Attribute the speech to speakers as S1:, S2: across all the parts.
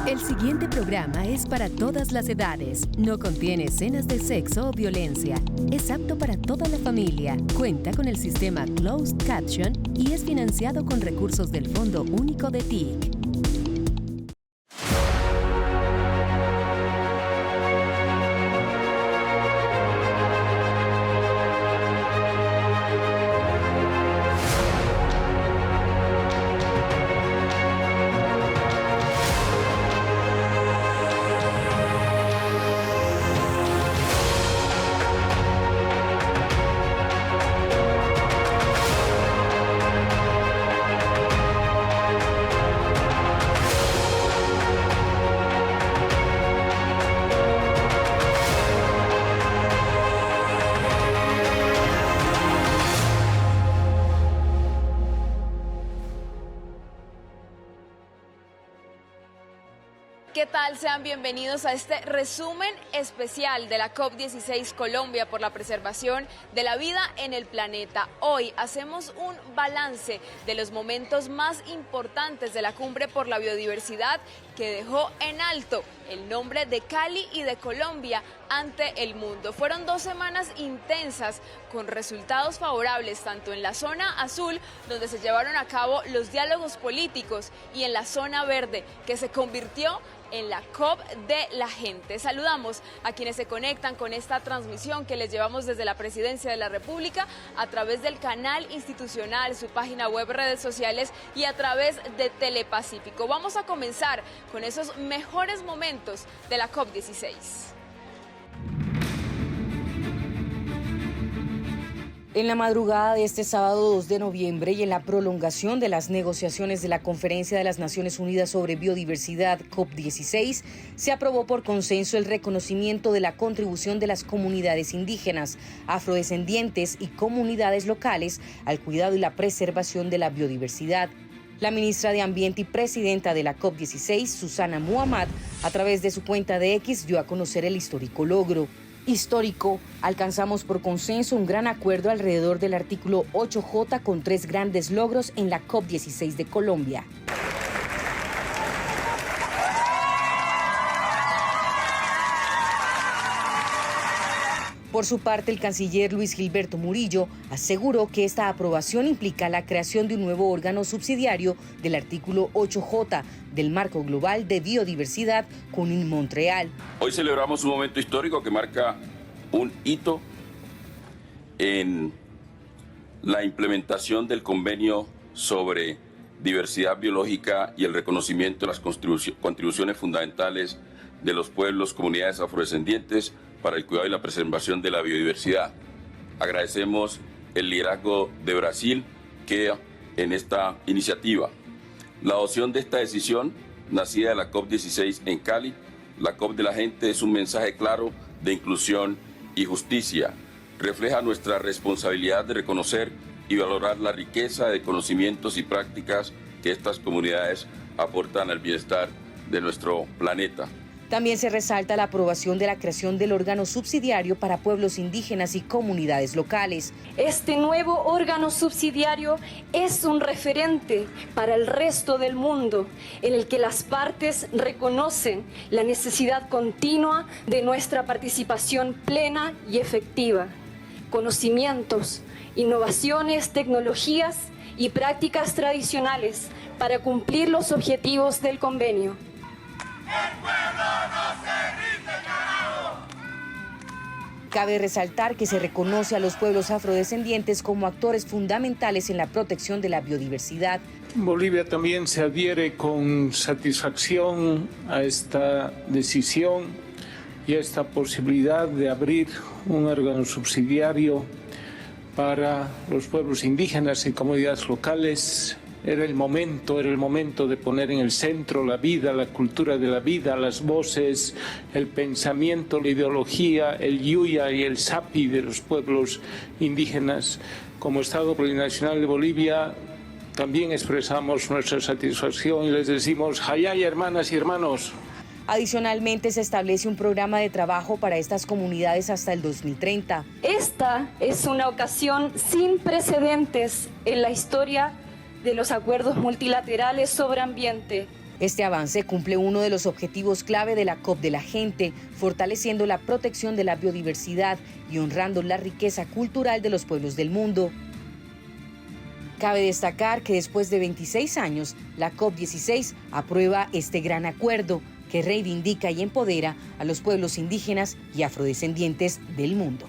S1: El siguiente programa es para todas las edades. No contiene escenas de sexo o violencia. Es apto para toda la familia. Cuenta con el sistema Closed Caption y es financiado con recursos del Fondo Único de TIC.
S2: ¿Qué tal? Sean bienvenidos a este resumen especial de la COP16 Colombia por la preservación de la vida en el planeta. Hoy hacemos un balance de los momentos más importantes de la cumbre por la biodiversidad que dejó en alto el nombre de Cali y de Colombia ante el mundo. Fueron 2 semanas intensas con resultados favorables tanto en la zona azul, donde se llevaron a cabo los diálogos políticos, y en la zona verde, que se convirtió en la COP de la gente. Saludamos a quienes se conectan con esta transmisión que les llevamos desde la Presidencia de la República a través del canal institucional, su página web, redes sociales y a través de Telepacífico. Vamos a comenzar con esos mejores momentos de la COP16.
S3: En la madrugada de este sábado 2 de noviembre y en la prolongación de las negociaciones de la Conferencia de las Naciones Unidas sobre Biodiversidad COP16, se aprobó por consenso el reconocimiento de la contribución de las comunidades indígenas, afrodescendientes y comunidades locales al cuidado y la preservación de la biodiversidad. La ministra de Ambiente y presidenta de la COP16, Susana Muhammad, a través de su cuenta de X dio a conocer el histórico logro. Histórico, alcanzamos por consenso un gran acuerdo alrededor del artículo 8J con 3 grandes logros en la COP16 de Colombia. Por su parte, el canciller Luis Gilberto Murillo aseguró que esta aprobación implica la creación de un nuevo órgano subsidiario del artículo 8J del Marco Global de Biodiversidad CUNIN Montreal.
S4: Hoy celebramos un momento histórico que marca un hito en la implementación del convenio sobre diversidad biológica y el reconocimiento de las contribuciones fundamentales de los pueblos, comunidades afrodescendientes para el cuidado y la preservación de la biodiversidad. Agradecemos el liderazgo de Brasil que en esta iniciativa. La adopción de esta decisión, nacida de la COP16 en Cali, la COP de la gente, es un mensaje claro de inclusión y justicia. Refleja nuestra responsabilidad de reconocer y valorar la riqueza de conocimientos y prácticas que estas comunidades aportan al bienestar de nuestro planeta.
S3: También se resalta la aprobación de la creación del órgano subsidiario para pueblos indígenas y comunidades locales.
S5: Este nuevo órgano subsidiario es un referente para el resto del mundo, en el que las partes reconocen la necesidad continua de nuestra participación plena y efectiva. Conocimientos, innovaciones, tecnologías y prácticas tradicionales para cumplir los objetivos del convenio.
S6: ¡El pueblo no se rinde, carajo!
S3: Cabe resaltar que se reconoce a los pueblos afrodescendientes como actores fundamentales en la protección de la biodiversidad.
S7: Bolivia también se adhiere con satisfacción a esta decisión y a esta posibilidad de abrir un órgano subsidiario para los pueblos indígenas y comunidades locales. Era el momento de poner en el centro la vida, la cultura de la vida, las voces, el pensamiento, la ideología, el yuya y el sapi de los pueblos indígenas. Como Estado Plurinacional de Bolivia también expresamos nuestra satisfacción y les decimos hayay, hermanas y hermanos.
S3: Adicionalmente, se establece un programa de trabajo para estas comunidades hasta el 2030.
S5: Esta es una ocasión sin precedentes en la historia de los acuerdos multilaterales sobre ambiente.
S3: Este avance cumple uno de los objetivos clave de la COP de la gente, fortaleciendo la protección de la biodiversidad y honrando la riqueza cultural de los pueblos del mundo. Cabe destacar que después de 26 años, la COP16 aprueba este gran acuerdo que reivindica y empodera a los pueblos indígenas y afrodescendientes del mundo.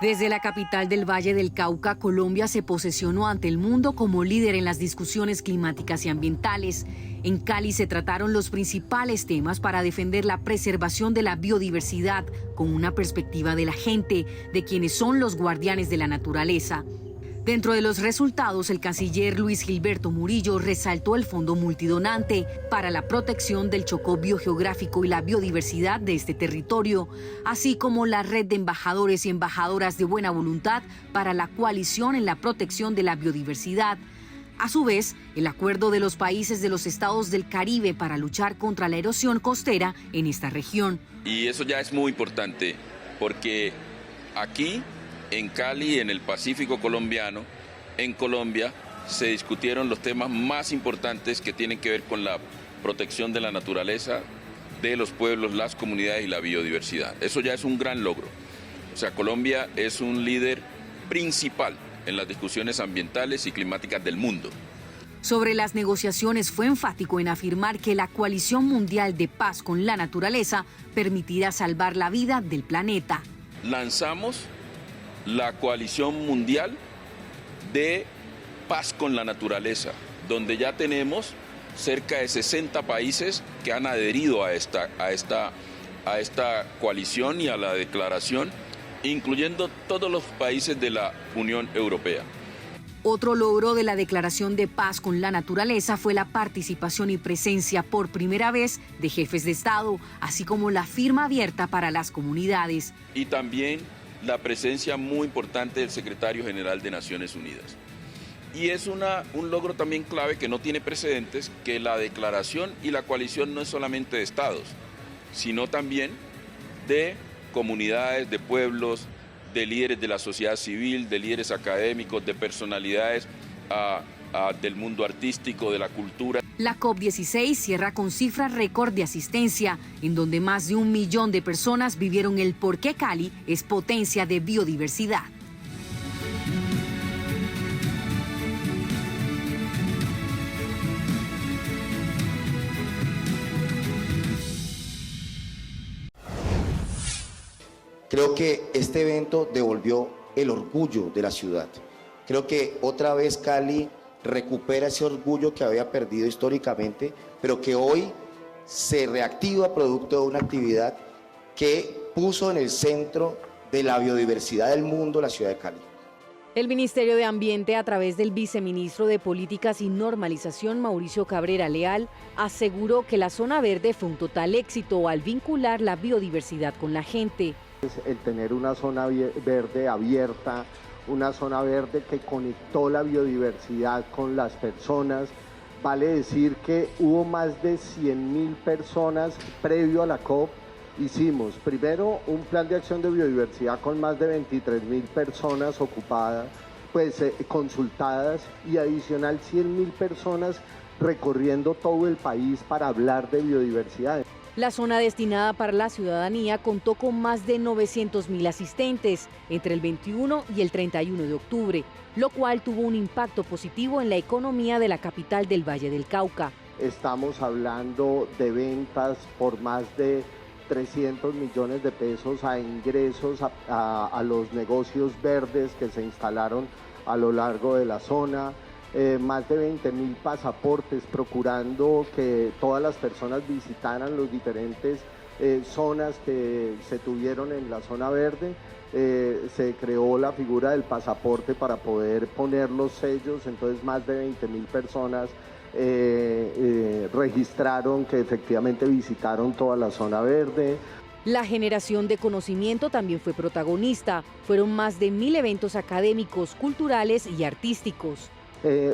S3: Desde la capital del Valle del Cauca, Colombia se posesionó ante el mundo como líder en las discusiones climáticas y ambientales. En Cali se trataron los principales temas para defender la preservación de la biodiversidad con una perspectiva de la gente, de quienes son los guardianes de la naturaleza. Dentro de los resultados, el canciller Luis Gilberto Murillo resaltó el fondo multidonante para la protección del Chocó biogeográfico y la biodiversidad de este territorio, así como la red de embajadores y embajadoras de buena voluntad para la coalición en la protección de la biodiversidad. A su vez, el acuerdo de los países de los estados del Caribe para luchar contra la erosión costera en esta región.
S4: Y eso ya es muy importante, porque aquí en Cali, en el Pacífico colombiano, en Colombia, se discutieron los temas más importantes que tienen que ver con la protección de la naturaleza, de los pueblos, las comunidades y la biodiversidad. Eso ya es un gran logro. O sea, Colombia es un líder principal en las discusiones ambientales y climáticas del mundo.
S3: Sobre las negociaciones fue enfático en afirmar que la coalición mundial de paz con la naturaleza permitirá salvar la vida del planeta.
S4: Lanzamos la coalición mundial de paz con la naturaleza, donde ya tenemos cerca de 60 países que han adherido a esta coalición y a la declaración, incluyendo todos los países de la Unión Europea.
S3: Otro logro de la Declaración de Paz con la Naturaleza fue la participación y presencia por primera vez de jefes de Estado, así como la firma abierta para las comunidades.
S4: Y también la presencia muy importante del secretario general de Naciones Unidas. Y es un logro también clave que no tiene precedentes, que la declaración y la coalición no es solamente de estados, sino también de comunidades, de pueblos, de líderes de la sociedad civil, de líderes académicos, de personalidades del mundo artístico, de la cultura.
S3: La COP16 cierra con cifras récord de asistencia, en donde más de 1 millón de personas vivieron el por qué Cali es potencia de biodiversidad.
S8: Creo que este evento devolvió el orgullo de la ciudad. Creo que otra vez Cali recupera ese orgullo que había perdido históricamente, pero que hoy se reactiva producto de una actividad que puso en el centro de la biodiversidad del mundo la ciudad de Cali.
S3: El Ministerio de Ambiente, a través del viceministro de Políticas y Normalización, Mauricio Cabrera Leal, aseguró que la zona verde fue un total éxito al vincular la biodiversidad con la gente.
S9: El tener una zona verde abierta, una zona verde que conectó la biodiversidad con las personas, vale decir que hubo más de 100.000 personas previo a la COP. Hicimos primero un plan de acción de biodiversidad con más de 23.000 personas ocupadas, consultadas, y adicional 100.000 personas recorriendo todo el país para hablar de biodiversidad.
S3: La zona destinada para la ciudadanía contó con más de 900.000 asistentes entre el 21 y el 31 de octubre, lo cual tuvo un impacto positivo en la economía de la capital del Valle del Cauca.
S9: Estamos hablando de ventas por más de 300 millones de pesos a ingresos a los negocios verdes que se instalaron a lo largo de la zona. Más de 20.000 pasaportes, procurando que todas las personas visitaran las diferentes zonas que se tuvieron en la zona verde. Se creó la figura del pasaporte para poder poner los sellos, entonces más de 20.000 personas registraron que efectivamente visitaron toda la zona verde.
S3: La generación de conocimiento también fue protagonista. Fueron más de 1.000 eventos académicos, culturales y artísticos.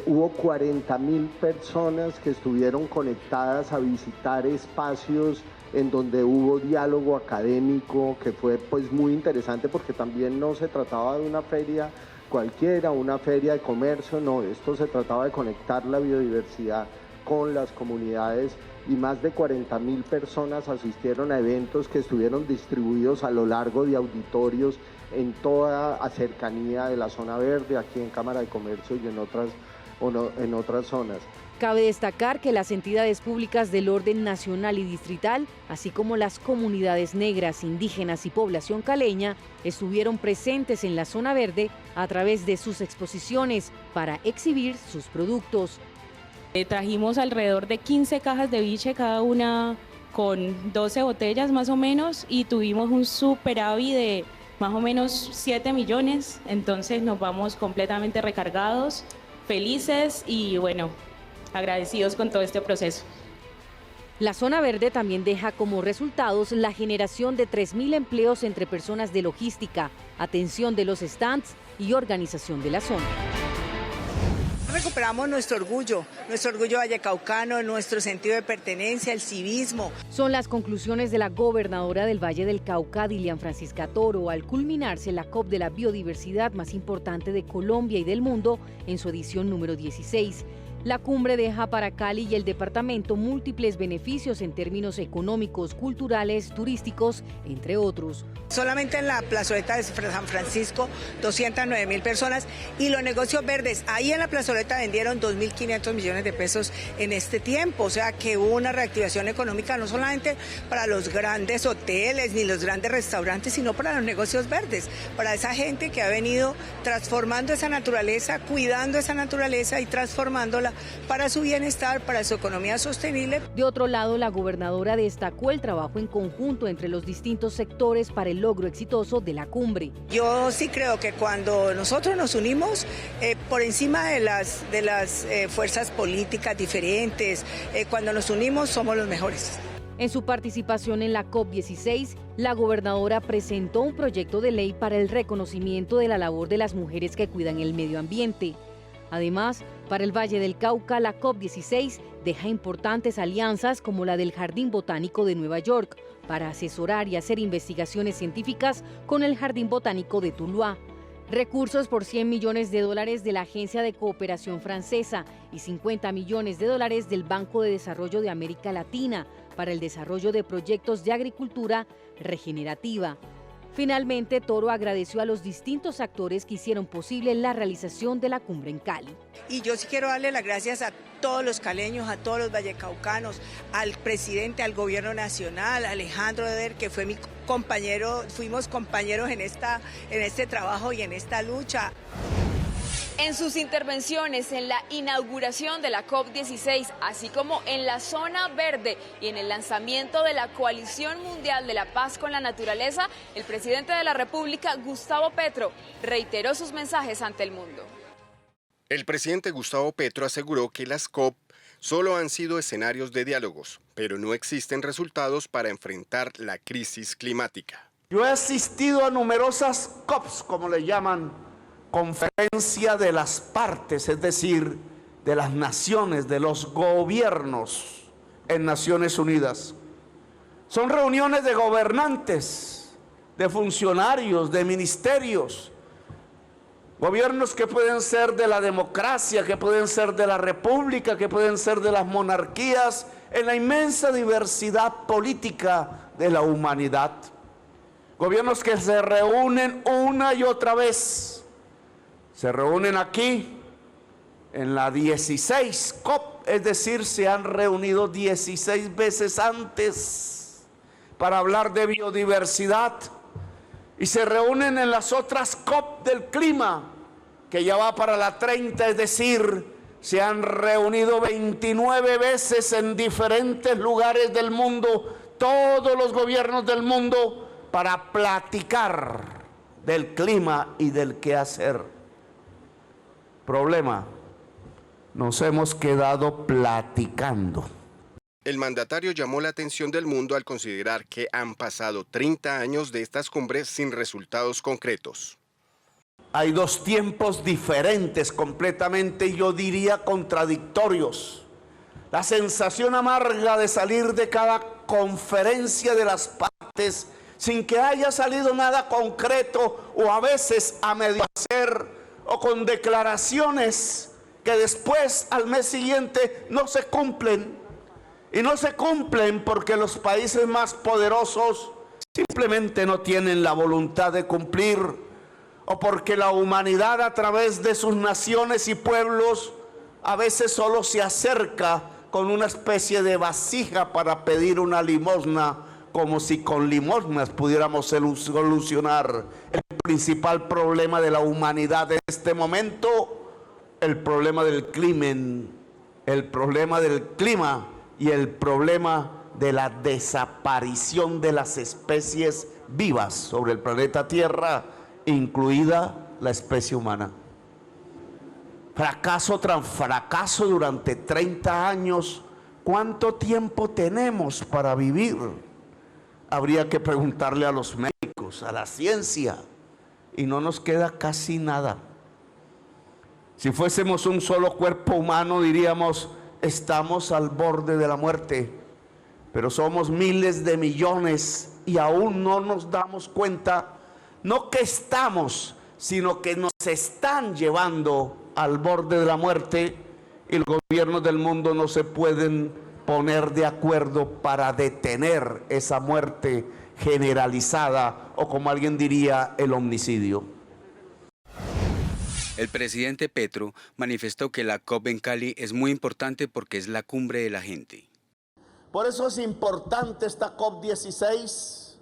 S9: Hubo 40.000 personas que estuvieron conectadas a visitar espacios en donde hubo diálogo académico, que fue pues muy interesante porque también no se trataba de una feria cualquiera, una feria de comercio, no, esto se trataba de conectar la biodiversidad con las comunidades y más de 40.000 personas asistieron a eventos que estuvieron distribuidos a lo largo de auditorios en toda la cercanía de la zona verde, aquí en Cámara de Comercio y en otras zonas.
S3: Cabe destacar que las entidades públicas del orden nacional y distrital, así como las comunidades negras, indígenas y población caleña, estuvieron presentes en la zona verde a través de sus exposiciones para exhibir sus productos.
S10: Trajimos alrededor de 15 cajas de biche, cada una con 12 botellas más o menos, y tuvimos un superávit de más o menos 7 millones, entonces nos vamos completamente recargados, felices y bueno, agradecidos con todo este proceso.
S3: La zona verde también deja como resultados la generación de 3.000 empleos entre personas de logística, atención de los stands y organización de la zona.
S11: Recuperamos nuestro orgullo vallecaucano, nuestro sentido de pertenencia, el civismo.
S3: Son las conclusiones de la gobernadora del Valle del Cauca, Dilian Francisca Toro, al culminarse la COP de la biodiversidad más importante de Colombia y del mundo en su edición número 16. La cumbre deja para Cali y el departamento múltiples beneficios en términos económicos, culturales, turísticos, entre otros.
S11: Solamente en la plazoleta de San Francisco, 209.000 personas y los negocios verdes. Ahí en la plazoleta vendieron 2.500 millones de pesos en este tiempo. O sea que hubo una reactivación económica no solamente para los grandes hoteles ni los grandes restaurantes, sino para los negocios verdes, para esa gente que ha venido transformando esa naturaleza, cuidando esa naturaleza y transformándola para su bienestar, para su economía sostenible.
S3: De otro lado, la gobernadora destacó el trabajo en conjunto entre los distintos sectores para el logro exitoso de la cumbre.
S11: Yo sí creo que cuando nosotros nos unimos por encima de las fuerzas políticas diferentes, cuando nos unimos somos los mejores.
S3: En su participación en la COP16, la gobernadora presentó un proyecto de ley para el reconocimiento de la labor de las mujeres que cuidan el medio ambiente. Además, para el Valle del Cauca, la COP16 deja importantes alianzas como la del Jardín Botánico de Nueva York para asesorar y hacer investigaciones científicas con el Jardín Botánico de Tuluá. Recursos por $100 millones de la Agencia de Cooperación Francesa y $50 millones del Banco de Desarrollo de América Latina para el desarrollo de proyectos de agricultura regenerativa. Finalmente, Toro agradeció a los distintos actores que hicieron posible la realización de la cumbre en Cali.
S11: Y yo sí quiero darle las gracias a todos los caleños, a todos los vallecaucanos, al presidente, al gobierno nacional, a Alejandro Eder, que fue mi compañero, fuimos compañeros en este trabajo y en esta lucha.
S2: En sus intervenciones en la inauguración de la COP16, así como en la zona verde y en el lanzamiento de la Coalición Mundial de la Paz con la Naturaleza, el presidente de la República, Gustavo Petro, reiteró sus mensajes ante el mundo.
S12: El presidente Gustavo Petro aseguró que las COP solo han sido escenarios de diálogos, pero no existen resultados para enfrentar la crisis climática.
S13: Yo he asistido a numerosas COPs, como le llaman, conferencia de las partes, es decir, de las naciones, de los gobiernos en Naciones Unidas. Son reuniones de gobernantes, de funcionarios, de ministerios, Gobiernos que pueden ser de la democracia, que pueden ser de la república, que pueden ser de las monarquías, en la inmensa diversidad política de la humanidad. Gobiernos que se reúnen una y otra vez. Se reúnen aquí en la 16 COP, es decir, se han reunido 16 veces antes para hablar de biodiversidad. Y se reúnen en las otras COP del clima, que ya va para la 30, es decir, se han reunido 29 veces en diferentes lugares del mundo, todos los gobiernos del mundo, para platicar del clima y del qué hacer. Problema, nos hemos quedado platicando.
S12: El mandatario llamó la atención del mundo al considerar que han pasado 30 años de estas cumbres sin resultados concretos.
S13: Hay dos tiempos diferentes completamente, yo diría contradictorios. La sensación amarga de salir de cada conferencia de las partes sin que haya salido nada concreto, o a veces a medio hacer, o con declaraciones que después al mes siguiente no se cumplen. Y no se cumplen porque los países más poderosos simplemente no tienen la voluntad de cumplir, o porque la humanidad a través de sus naciones y pueblos a veces solo se acerca con una especie de vasija para pedir una limosna, como si con limosnas pudiéramos solucionar el principal problema de la humanidad en este momento, el problema del crimen, el problema del clima y el problema de la desaparición de las especies vivas sobre el planeta Tierra, incluida la especie humana. Fracaso tras fracaso durante 30 años. ¿Cuánto tiempo tenemos para vivir? Habría que preguntarle a los médicos, a la ciencia, y no nos queda casi nada. Si fuésemos un solo cuerpo humano, diríamos: estamos al borde de la muerte, pero somos miles de millones y aún no nos damos cuenta, no que estamos, sino que nos están llevando al borde de la muerte, y los gobiernos del mundo no se pueden poner de acuerdo para detener esa muerte generalizada, o como alguien diría, el homicidio.
S14: El presidente Petro manifestó que la COP en Cali es muy importante porque es la cumbre de la gente.
S13: Por eso es importante esta COP16,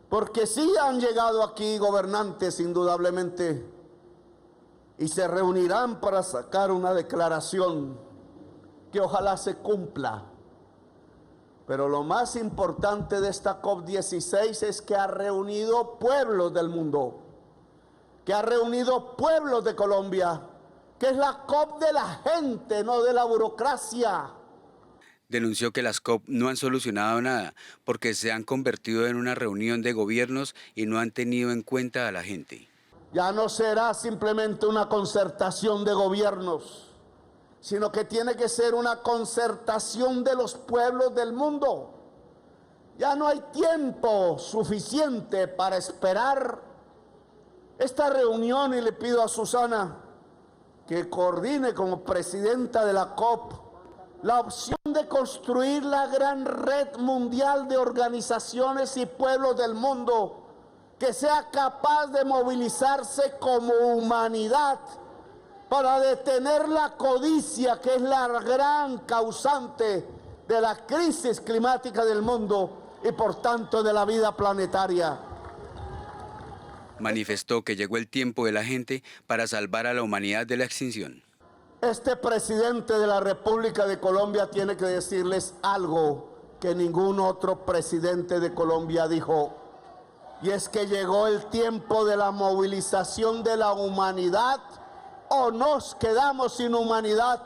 S13: porque sí han llegado aquí gobernantes indudablemente, y se reunirán para sacar una declaración que ojalá se cumpla. Pero lo más importante de esta COP16 es que ha reunido pueblos del mundo, que ha reunido pueblos de Colombia, que es la COP de la gente, no de la burocracia.
S14: Denunció que las COP no han solucionado nada porque se han convertido en una reunión de gobiernos y no han tenido en cuenta a la gente.
S13: Ya no será simplemente una concertación de gobiernos, sino que tiene que ser una concertación de los pueblos del mundo. Ya no hay tiempo suficiente para esperar esta reunión, y le pido a Susana que coordine como presidenta de la COP la opción de construir la gran red mundial de organizaciones y pueblos del mundo, que sea capaz de movilizarse como humanidad para detener la codicia, que es la gran causante de la crisis climática del mundo y por tanto de la vida planetaria.
S14: Manifestó que llegó el tiempo de la gente para salvar a la humanidad de la extinción.
S13: Este presidente de la República de Colombia tiene que decirles algo que ningún otro presidente de Colombia dijo, y es que llegó el tiempo de la movilización de la humanidad, o nos quedamos sin humanidad.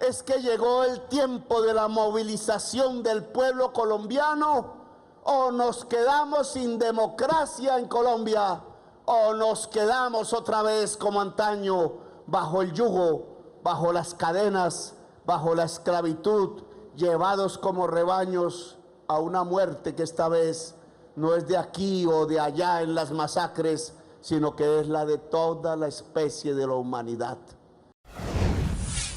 S13: Es que llegó el tiempo de la movilización del pueblo colombiano, o nos quedamos sin democracia en Colombia, o nos quedamos otra vez como antaño, bajo el yugo, bajo las cadenas, bajo la esclavitud, llevados como rebaños a una muerte que esta vez no es de aquí o de allá en las masacres, sino que es la de toda la especie de la humanidad.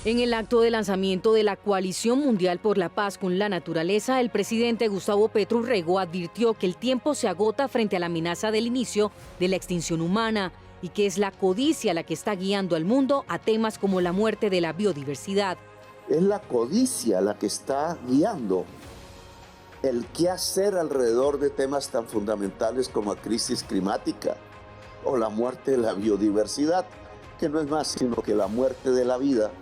S3: En el acto de lanzamiento de la Coalición Mundial por la Paz con la Naturaleza, el presidente Gustavo Petro Urrego advirtió que el tiempo se agota frente a la amenaza del inicio de la extinción humana y que es la codicia la que está guiando al mundo a temas como la muerte de la biodiversidad.
S15: Es la codicia la que está guiando el qué hacer alrededor de temas tan fundamentales como la crisis climática o la muerte de la biodiversidad, que no es más sino que la muerte de la vida,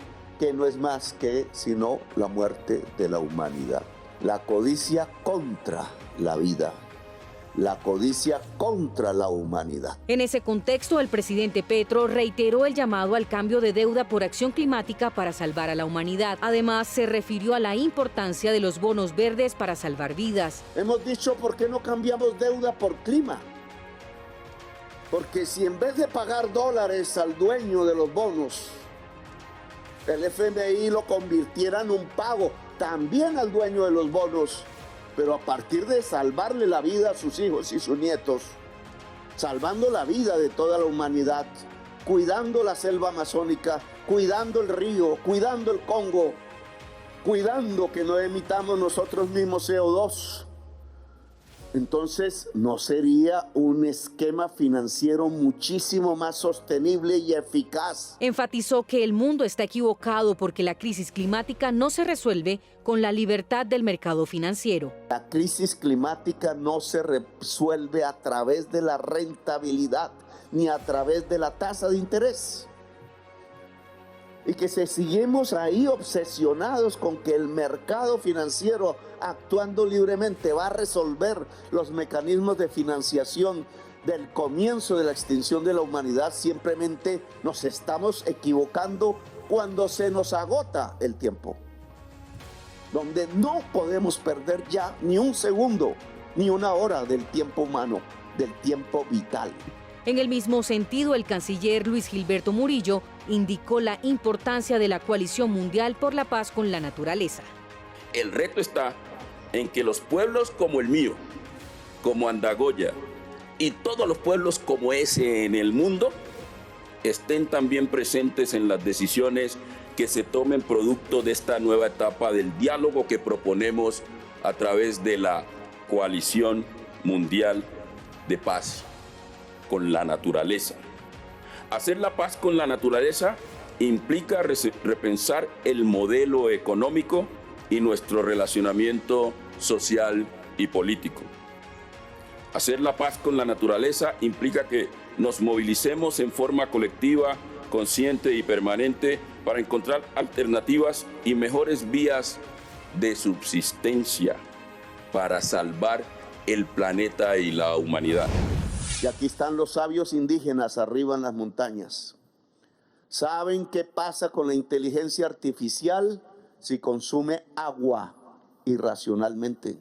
S15: que no es más que sino la muerte de la humanidad. La codicia contra la vida, la codicia contra la humanidad.
S3: En ese contexto, el presidente Petro reiteró el llamado al cambio de deuda por acción climática para salvar a la humanidad. Además, se refirió a la importancia de los bonos verdes para salvar vidas.
S15: Hemos dicho, ¿por qué no cambiamos deuda por clima? Porque si en vez de pagar dólares al dueño de los bonos, el FMI lo convirtiera en un pago también al dueño de los bonos, pero a partir de salvarle la vida a sus hijos y sus nietos, salvando la vida de toda la humanidad, cuidando la selva amazónica, cuidando el río, cuidando el Congo, cuidando que no emitamos nosotros mismos CO2. Entonces, ¿no sería un esquema financiero muchísimo más sostenible y eficaz?
S3: Enfatizó que el mundo está equivocado porque la crisis climática no se resuelve con la libertad del mercado financiero.
S15: La crisis climática no se resuelve a través de la rentabilidad ni a través de la tasa de interés. Y que si seguimos ahí obsesionados con que el mercado financiero actuando libremente va a resolver los mecanismos de financiación del comienzo de la extinción de la humanidad, simplemente nos estamos equivocando cuando se nos agota el tiempo. Donde no podemos perder ya ni un segundo, ni una hora del tiempo humano, del tiempo vital.
S3: En el mismo sentido, el canciller Luis Gilberto Murillo indicó la importancia de la Coalición Mundial por la Paz con la Naturaleza.
S4: El reto está en que los pueblos como el mío, como Andagoya y todos los pueblos como ese en el mundo estén también presentes en las decisiones que se tomen producto de esta nueva etapa del diálogo que proponemos a través de la Coalición Mundial de Paz con la Naturaleza. Hacer la paz con la naturaleza implica repensar el modelo económico y nuestro relacionamiento social y político. Hacer la paz con la naturaleza implica que nos movilicemos en forma colectiva, consciente y permanente para encontrar alternativas y mejores vías de subsistencia para salvar el planeta y la humanidad.
S15: Y aquí están los sabios indígenas arriba en las montañas. ¿Saben qué pasa con la inteligencia artificial si consume agua irracionalmente?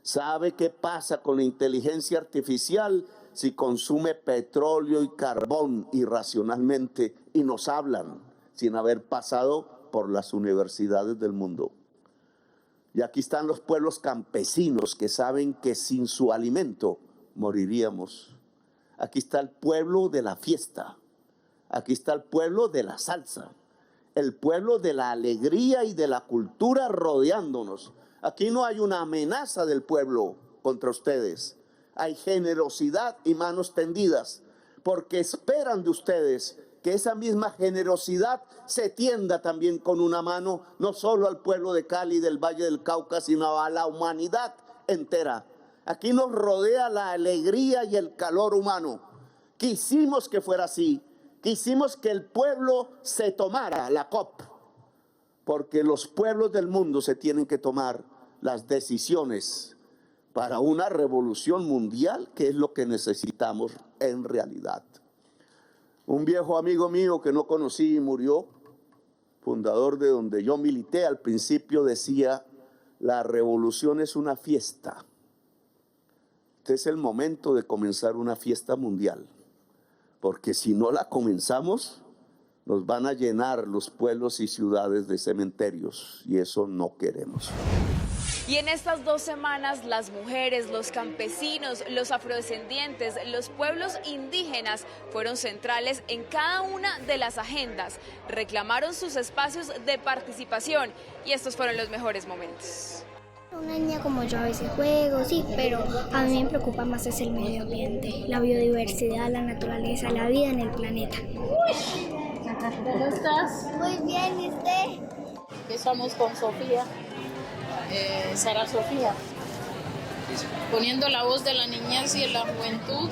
S15: ¿Sabe qué pasa con la inteligencia artificial si consume petróleo y carbón irracionalmente? Y nos hablan sin haber pasado por las universidades del mundo. Y aquí están los pueblos campesinos que saben que sin su alimento moriríamos. Aquí está el pueblo de la fiesta. Aquí está el pueblo de la salsa. El pueblo de la alegría y de la cultura rodeándonos. Aquí no hay una amenaza del pueblo contra ustedes. Hay generosidad y manos tendidas, porque esperan de ustedes que esa misma generosidad se tienda también con una mano, no solo al pueblo de Cali, del Valle del Cauca, sino a la humanidad entera. Aquí nos rodea la alegría y el calor humano. Quisimos que fuera así. Quisimos que el pueblo se tomara la COP, porque los pueblos del mundo se tienen que tomar las decisiones para una revolución mundial, que es lo que necesitamos en realidad. Un viejo amigo mío que no conocí y murió, fundador de donde yo milité al principio, decía: la revolución es una fiesta. Este es el momento de comenzar una fiesta mundial, porque si no la comenzamos, nos van a llenar los pueblos y ciudades de cementerios, y eso no queremos.
S2: Y en estas 2 semanas, las mujeres, los campesinos, los afrodescendientes, los pueblos indígenas fueron centrales en cada una de las agendas. Reclamaron sus espacios de participación y estos fueron los mejores momentos.
S16: Una niña como yo a veces juego, sí, pero a mí me preocupa más es el medio ambiente, la biodiversidad, la naturaleza, la vida en el planeta.
S17: ¿Cómo estás?
S16: Muy bien, ¿y usted?
S17: Estamos con Sofía, Sara Sofía, poniendo la voz de la niñez y de la juventud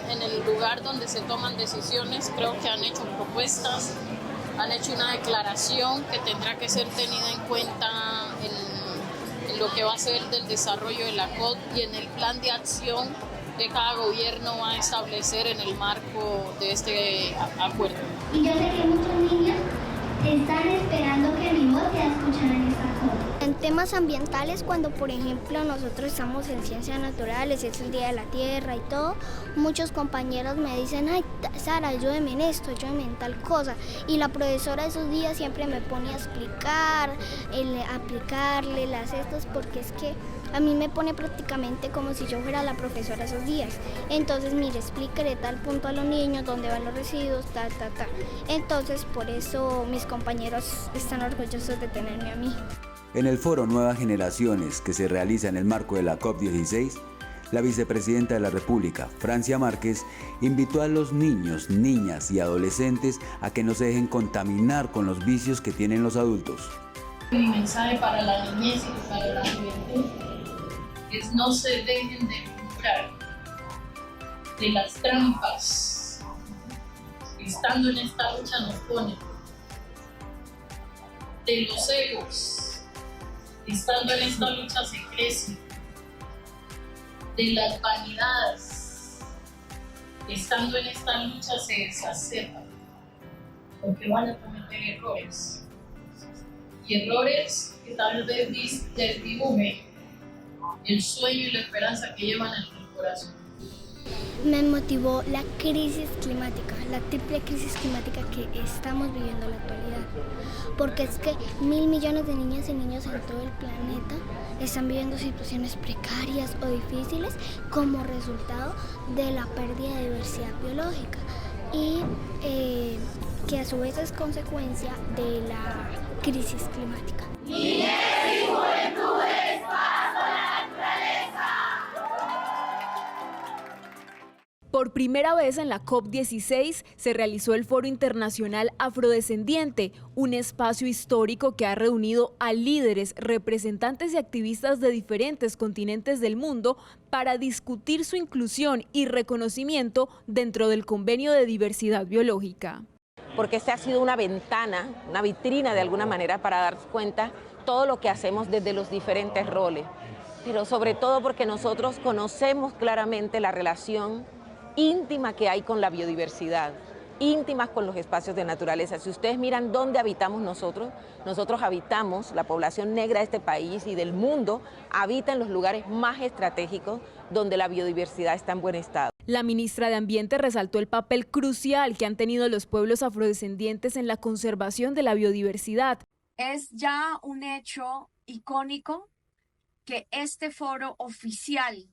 S17: en el lugar donde se toman decisiones. Creo que han hecho propuestas, han hecho una declaración que tendrá que ser tenida en cuenta en lo que va a ser del desarrollo de la COP y en el plan de acción que cada gobierno va a establecer en el marco de este acuerdo.
S16: Y yo sé que muchos niños están esperando que mi voz sea escuchada en esta COP. En temas ambientales, cuando por ejemplo nosotros estamos en ciencias naturales, es el Día de la Tierra y todo, muchos compañeros me dicen, ay Sara, ayúdeme en esto, ayúdeme en tal cosa. Y la profesora esos días siempre me pone a explicar, aplicarle las estos, porque es que a mí me pone prácticamente como si yo fuera la profesora esos días. Entonces, mire, explíquele tal punto a los niños, dónde van los residuos, tal. Entonces, por eso mis compañeros están orgullosos de tenerme a mí.
S18: En el foro Nuevas Generaciones, que se realiza en el marco de la COP16, la vicepresidenta de la República, Francia Márquez, invitó a los niños, niñas y adolescentes a que no se dejen contaminar con los vicios que tienen los adultos.
S17: Mi mensaje para la niñez y para la juventud es: no se dejen de comprar de las trampas que estando en esta lucha nos ponen, de los egos. Estando en esta lucha se crece, de las vanidades, estando en esta lucha se exacerban, porque van a cometer errores, y errores que tal vez desdibujen el sueño y la esperanza que llevan en el corazón.
S16: Me motivó la crisis climática, la triple crisis climática que estamos viviendo en la actualidad. Porque es que 1.000 millones de niñas y niños en todo el planeta están viviendo situaciones precarias o difíciles como resultado de la pérdida de diversidad biológica y que a su vez es consecuencia de la crisis climática.
S6: Niñez y juventudes, paz a la naturaleza.
S2: Por primera vez en la COP16 se realizó el Foro Internacional Afrodescendiente, un espacio histórico que ha reunido a líderes, representantes y activistas de diferentes continentes del mundo para discutir su inclusión y reconocimiento dentro del Convenio de Diversidad Biológica.
S19: Porque esta ha sido una ventana, una vitrina de alguna manera para dar cuenta todo lo que hacemos desde los diferentes roles, pero sobre todo porque nosotros conocemos claramente la relación íntima que hay con la biodiversidad, íntimas con los espacios de naturaleza. Si ustedes miran dónde habitamos nosotros habitamos, la población negra de este país y del mundo, habita en los lugares más estratégicos donde la biodiversidad está en buen estado.
S2: La ministra de Ambiente resaltó el papel crucial que han tenido los pueblos afrodescendientes en la conservación de la biodiversidad.
S20: Es ya un hecho icónico que este foro oficial,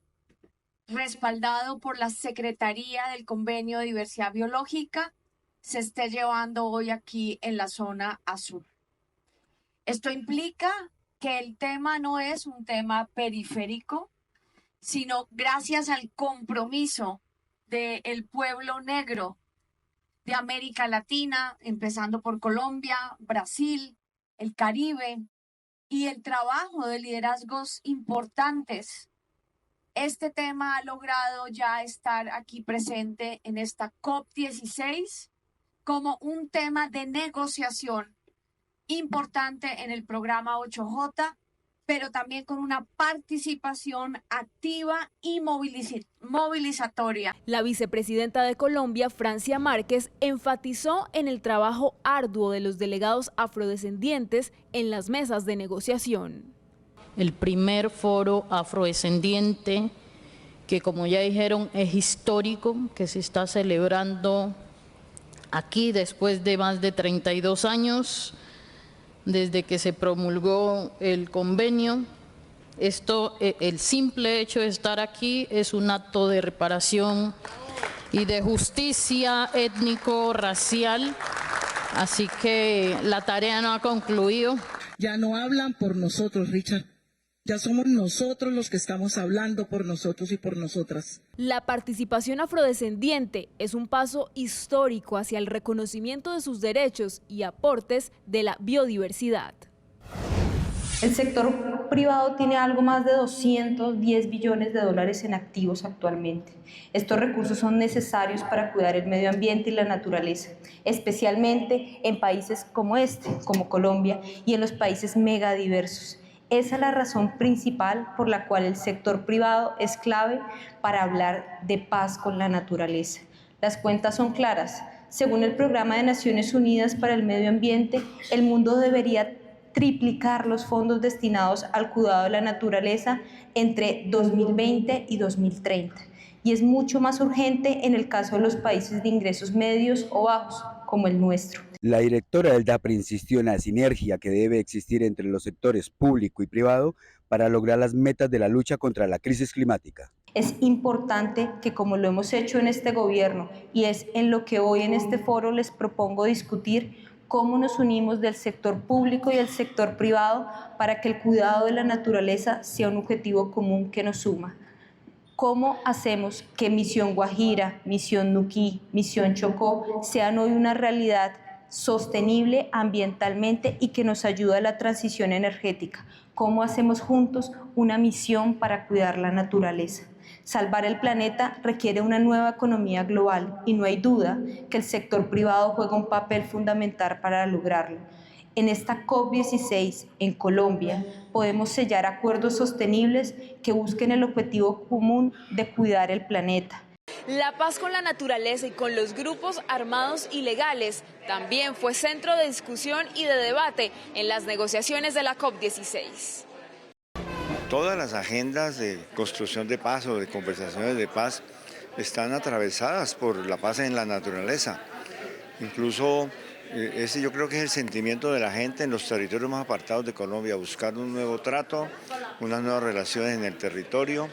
S20: respaldado por la Secretaría del Convenio de Diversidad Biológica, se esté llevando hoy aquí en la zona azul. Esto implica que el tema no es un tema periférico, sino gracias al compromiso del pueblo negro de América Latina, empezando por Colombia, Brasil, el Caribe, y el trabajo de liderazgos importantes. Este tema ha logrado ya estar aquí presente en esta COP16 como un tema de negociación importante en el programa 8J, pero también con una participación activa y movilizatoria.
S2: La vicepresidenta de Colombia, Francia Márquez, enfatizó en el trabajo arduo de los delegados afrodescendientes en las mesas de negociación.
S17: El primer foro afrodescendiente, que como ya dijeron es histórico, que se está celebrando aquí después de más de 32 años, desde que se promulgó el convenio,
S21: El simple hecho de estar aquí es un acto de reparación y de justicia étnico-racial, así que la tarea no ha concluido.
S22: Ya no hablan por nosotros, Richard. Ya somos nosotros los que estamos hablando por nosotros y por nosotras.
S2: La participación afrodescendiente es un paso histórico hacia el reconocimiento de sus derechos y aportes de la biodiversidad.
S23: El sector privado tiene algo más de 210 billones de dólares en activos actualmente. Estos recursos son necesarios para cuidar el medio ambiente y la naturaleza, especialmente en países como como Colombia, y en los países megadiversos. Esa es la razón principal por la cual el sector privado es clave para hablar de paz con la naturaleza. Las cuentas son claras. Según el Programa de Naciones Unidas para el Medio Ambiente, el mundo debería triplicar los fondos destinados al cuidado de la naturaleza entre 2020 y 2030. Y es mucho más urgente en el caso de los países de ingresos medios o bajos, como el nuestro.
S18: La directora del DAPRE insistió en la sinergia que debe existir entre los sectores público y privado para lograr las metas de la lucha contra la crisis climática.
S23: Es importante que, como lo hemos hecho en este gobierno, y es en lo que hoy en este foro les propongo discutir, cómo nos unimos del sector público y del sector privado para que el cuidado de la naturaleza sea un objetivo común que nos suma. ¿Cómo hacemos que Misión Guajira, Misión Nuquí, Misión Chocó sean hoy una realidad sostenible ambientalmente y que nos ayude a la transición energética? ¿Cómo hacemos juntos una misión para cuidar la naturaleza? Salvar el planeta requiere una nueva economía global y no hay duda que el sector privado juega un papel fundamental para lograrlo. En esta COP16 en Colombia podemos sellar acuerdos sostenibles que busquen el objetivo común de cuidar el planeta.
S2: La paz con la naturaleza y con los grupos armados ilegales también fue centro de discusión y de debate en las negociaciones de la COP16.
S24: Todas las agendas de construcción de paz o de conversaciones de paz están atravesadas por la paz en la naturaleza. Incluso ese yo creo que es el sentimiento de la gente en los territorios más apartados de Colombia, buscar un nuevo trato, unas nuevas relaciones en el territorio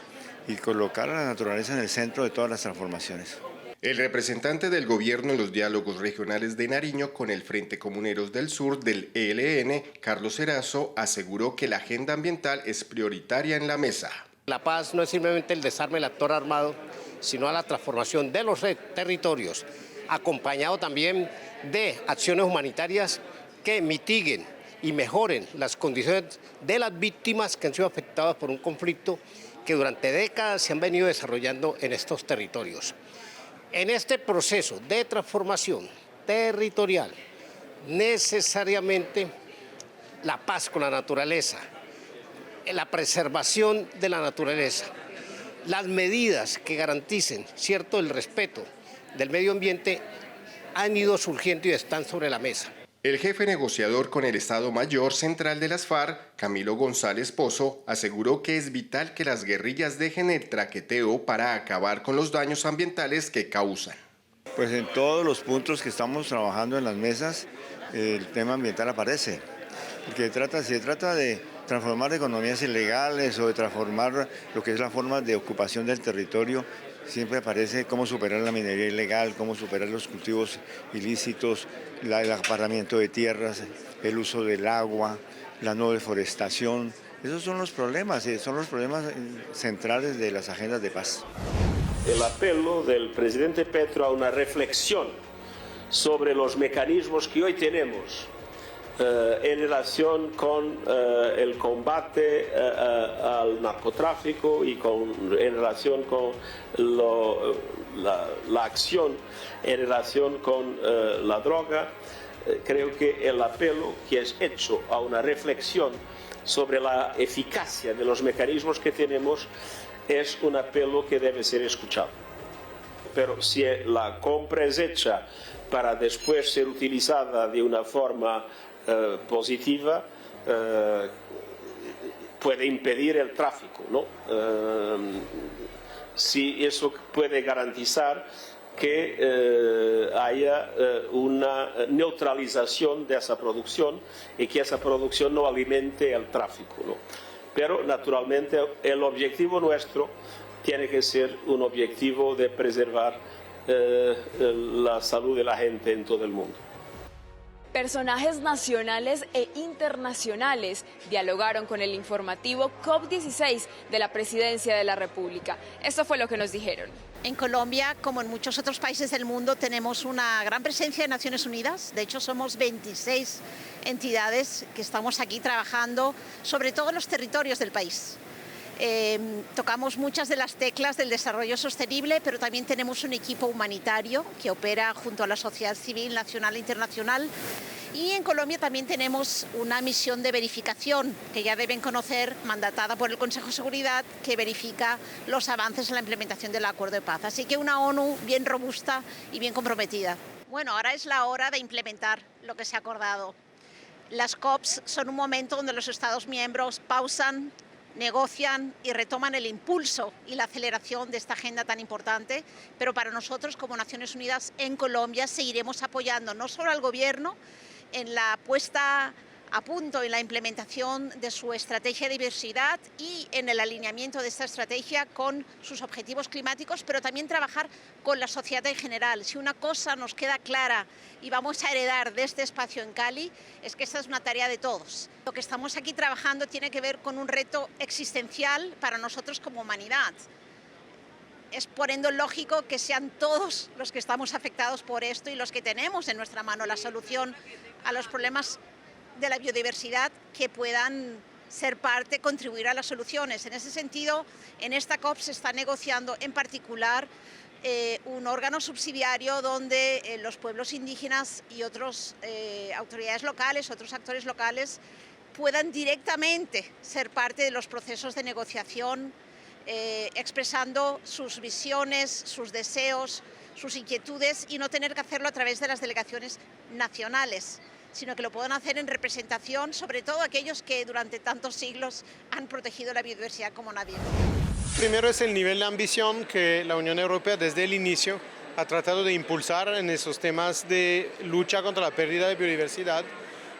S24: y colocar a la naturaleza en el centro de todas las transformaciones.
S12: El representante del gobierno en los diálogos regionales de Nariño con el Frente Comuneros del Sur del ELN, Carlos Erazo, aseguró que la agenda ambiental es prioritaria en la mesa.
S25: La paz no es simplemente el desarme del actor armado, sino a la transformación de los territorios, acompañado también de acciones humanitarias que mitiguen y mejoren las condiciones de las víctimas que han sido afectadas por un conflicto que durante décadas se han venido desarrollando en estos territorios. En este proceso de transformación territorial, necesariamente la paz con la naturaleza, la preservación de la naturaleza, las medidas que garanticen, ¿cierto?, el respeto del medio ambiente han ido surgiendo y están sobre la mesa.
S12: El jefe negociador con el Estado Mayor Central de las FARC, Camilo González Pozo, aseguró que es vital que las guerrillas dejen el traqueteo para acabar con los daños ambientales que causan.
S24: Pues en todos los puntos que estamos trabajando en las mesas, el tema ambiental aparece. Porque se trata de transformar economías ilegales o de transformar lo que es la forma de ocupación del territorio. Siempre aparece cómo superar la minería ilegal, cómo superar los cultivos ilícitos, el acaparamiento de tierras, el uso del agua, la no deforestación. Esos son los problemas centrales de las agendas de paz.
S26: El apelo del presidente Petro a una reflexión sobre los mecanismos que hoy tenemos en relación con el combate al narcotráfico y en relación con la acción en relación con la droga. Creo que el apelo que es hecho a una reflexión sobre la eficacia de los mecanismos que tenemos es un apelo que debe ser escuchado. Pero si la compra es hecha para después ser utilizada de una forma positiva, puede impedir el tráfico, ¿no? Si eso puede garantizar que haya una neutralización de esa producción y que esa producción no alimente el tráfico, ¿no? pero naturalmente el objetivo nuestro tiene que ser un objetivo de preservar la salud de la gente en todo el mundo.
S2: Personajes nacionales e internacionales dialogaron con el informativo COP16 de la Presidencia de la República. Esto fue lo que nos dijeron.
S1: En Colombia, como en muchos otros países del mundo, tenemos una gran presencia de Naciones Unidas. De hecho, somos 26 entidades que estamos aquí trabajando sobre todos los territorios del país. Tocamos muchas de las teclas del desarrollo sostenible, pero también tenemos un equipo humanitario que opera junto a la sociedad civil nacional e internacional. Y en Colombia también tenemos una misión de verificación que ya deben conocer, mandatada por el Consejo de Seguridad, que verifica los avances en la implementación del acuerdo de paz. Así que una ONU bien robusta y bien comprometida. Bueno, ahora es la hora de implementar lo que se ha acordado. Las COPs son un momento donde los Estados miembros pausan, negocian y retoman el impulso y la aceleración de esta agenda tan importante, pero para nosotros como Naciones Unidas en Colombia seguiremos apoyando no solo al gobierno en la puesta a punto y la implementación de su estrategia de diversidad y en el alineamiento de esta estrategia con sus objetivos climáticos, pero también trabajar con la sociedad en general. Si una cosa nos queda clara y vamos a heredar de este espacio en Cali, es que esta es una tarea de todos. Lo que estamos aquí trabajando tiene que ver con un reto existencial para nosotros como humanidad. Es por ende lógico que sean todos los que estamos afectados por esto y los que tenemos en nuestra mano la solución a los problemas de la biodiversidad que puedan ser parte, contribuir a las soluciones. En ese sentido, en esta COP se está negociando en particular un órgano subsidiario donde los pueblos indígenas y otras autoridades locales, otros actores locales puedan directamente ser parte de los procesos de negociación, expresando sus visiones, sus deseos, sus inquietudes y no tener que hacerlo a través de las delegaciones nacionales, sino que lo puedan hacer en representación, sobre todo aquellos que durante tantos siglos han protegido la biodiversidad como nadie.
S5: Primero es el nivel de ambición que la Unión Europea desde el inicio ha tratado de impulsar en esos temas de lucha contra la pérdida de biodiversidad.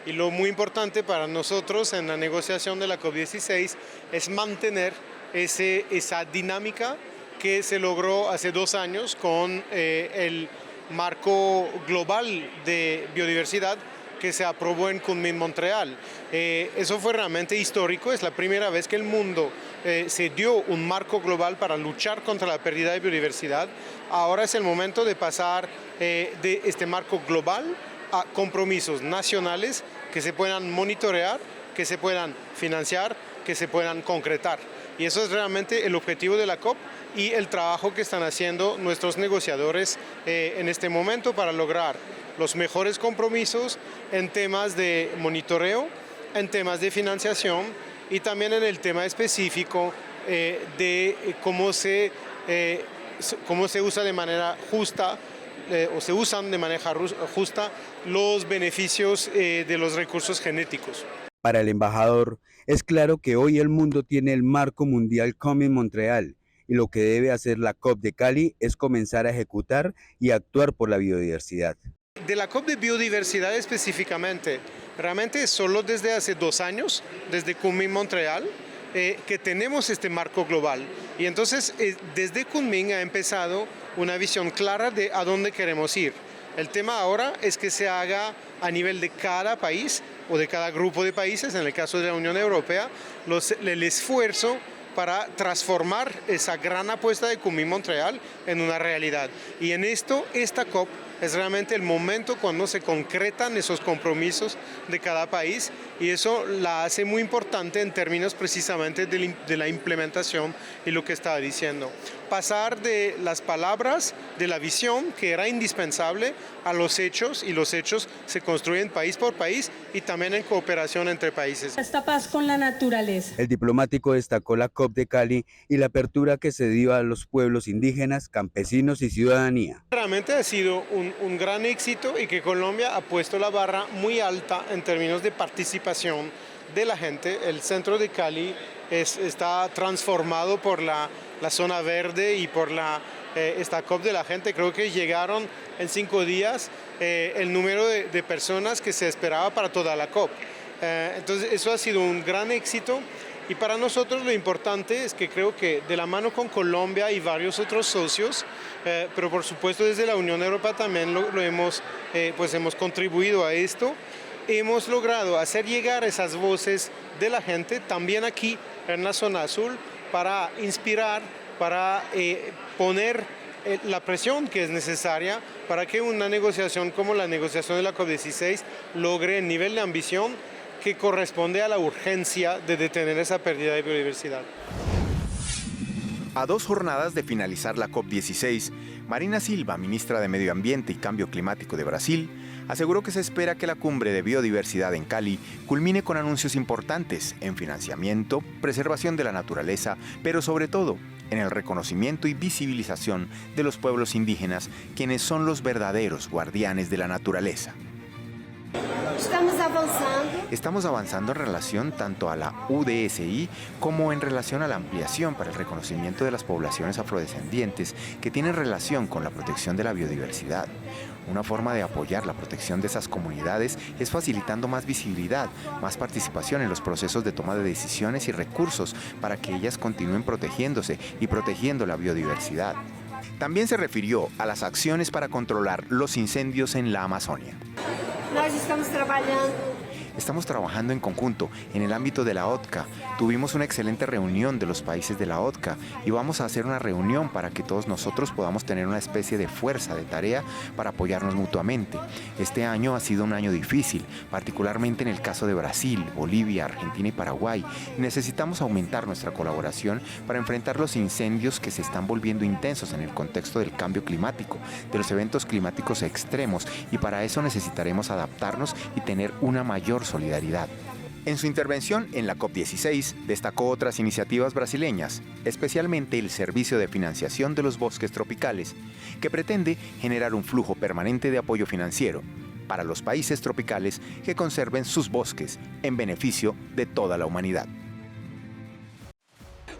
S5: Y lo muy importante para nosotros en la negociación de la COP16 es mantener esa dinámica que se logró hace 2 años con el marco global de biodiversidad que se aprobó en Kunming-Montreal. Eso fue realmente histórico, es la primera vez que el mundo se dio un marco global para luchar contra la pérdida de biodiversidad. Ahora es el momento de pasar de este marco global a compromisos nacionales que se puedan monitorear, que se puedan financiar, que se puedan concretar. Y eso es realmente el objetivo de la COP y el trabajo que están haciendo nuestros negociadores en este momento para lograr los mejores compromisos en temas de monitoreo, en temas de financiación y también en el tema específico de cómo se usa de manera justa o se usan de manera justa los beneficios de los recursos genéticos.
S18: Para el embajador, es claro que hoy el mundo tiene el marco mundial Kunming-Montreal y lo que debe hacer la COP de Cali es comenzar a ejecutar y actuar por la biodiversidad.
S5: De la COP de biodiversidad específicamente, realmente solo desde hace 2 años, desde Kunming-Montreal, que tenemos este marco global. Y entonces desde Kunming ha empezado una visión clara de a dónde queremos ir. El tema ahora es que se haga a nivel de cada país o de cada grupo de países, en el caso de la Unión Europea, el esfuerzo para transformar esa gran apuesta de Kunming-Montreal en una realidad. Y en esto, esta COP es realmente el momento cuando se concretan esos compromisos de cada país y eso la hace muy importante en términos precisamente de la implementación y lo que estaba diciendo. Pasar de las palabras, de la visión que era indispensable a los hechos y los hechos se construyen país por país y también en cooperación entre países.
S7: Esta paz con la naturaleza.
S18: El diplomático destacó la COP de Cali y la apertura que se dio a los pueblos indígenas, campesinos y ciudadanía.
S5: Realmente ha sido un gran éxito y que Colombia ha puesto la barra muy alta en términos de participación de la gente. El centro de Cali está transformado por la zona verde y por esta COP de la gente. Creo que llegaron en 5 días el número de personas que se esperaba para toda la COP. Entonces eso ha sido un gran éxito Y para nosotros lo importante es que creo que de la mano con Colombia y varios otros socios, pero por supuesto desde la Unión Europea también hemos contribuido a esto, hemos logrado hacer llegar esas voces de la gente también aquí en la zona azul para inspirar, para poner la presión que es necesaria para que una negociación como la negociación de la COP16 logre el nivel de ambición que corresponde a la urgencia de detener esa pérdida de biodiversidad.
S8: A 2 jornadas de finalizar la COP16, Marina Silva, ministra de Medio Ambiente y Cambio Climático de Brasil, aseguró que se espera que la cumbre de biodiversidad en Cali culmine con anuncios importantes en financiamiento, preservación de la naturaleza, pero sobre todo en el reconocimiento y visibilización de los pueblos indígenas, quienes son los verdaderos guardianes de la naturaleza. Estamos avanzando en relación tanto a la UDSI como en relación a la ampliación para el reconocimiento de las poblaciones afrodescendientes que tienen relación con la protección de la biodiversidad. Una forma de apoyar la protección de esas comunidades es facilitando más visibilidad, más participación en los procesos de toma de decisiones y recursos para que ellas continúen protegiéndose y protegiendo la biodiversidad. También se refirió a las acciones para controlar los incendios en la Amazonia. Estamos trabajando en conjunto en el ámbito de la ODCA. Tuvimos una excelente reunión de los países de la ODCA y vamos a hacer una reunión para que todos nosotros podamos tener una especie de fuerza de tarea para apoyarnos mutuamente. Este año ha sido un año difícil, particularmente en el caso de Brasil, Bolivia, Argentina y Paraguay. Necesitamos aumentar nuestra colaboración para enfrentar los incendios que se están volviendo intensos en el contexto del cambio climático, de los eventos climáticos extremos, y para eso necesitaremos adaptarnos y tener una mayor solidaridad. En su intervención en la COP16 destacó otras iniciativas brasileñas, especialmente el Servicio de Financiación de los Bosques Tropicales, que pretende generar un flujo permanente de apoyo financiero para los países tropicales que conserven sus bosques en beneficio de toda la humanidad.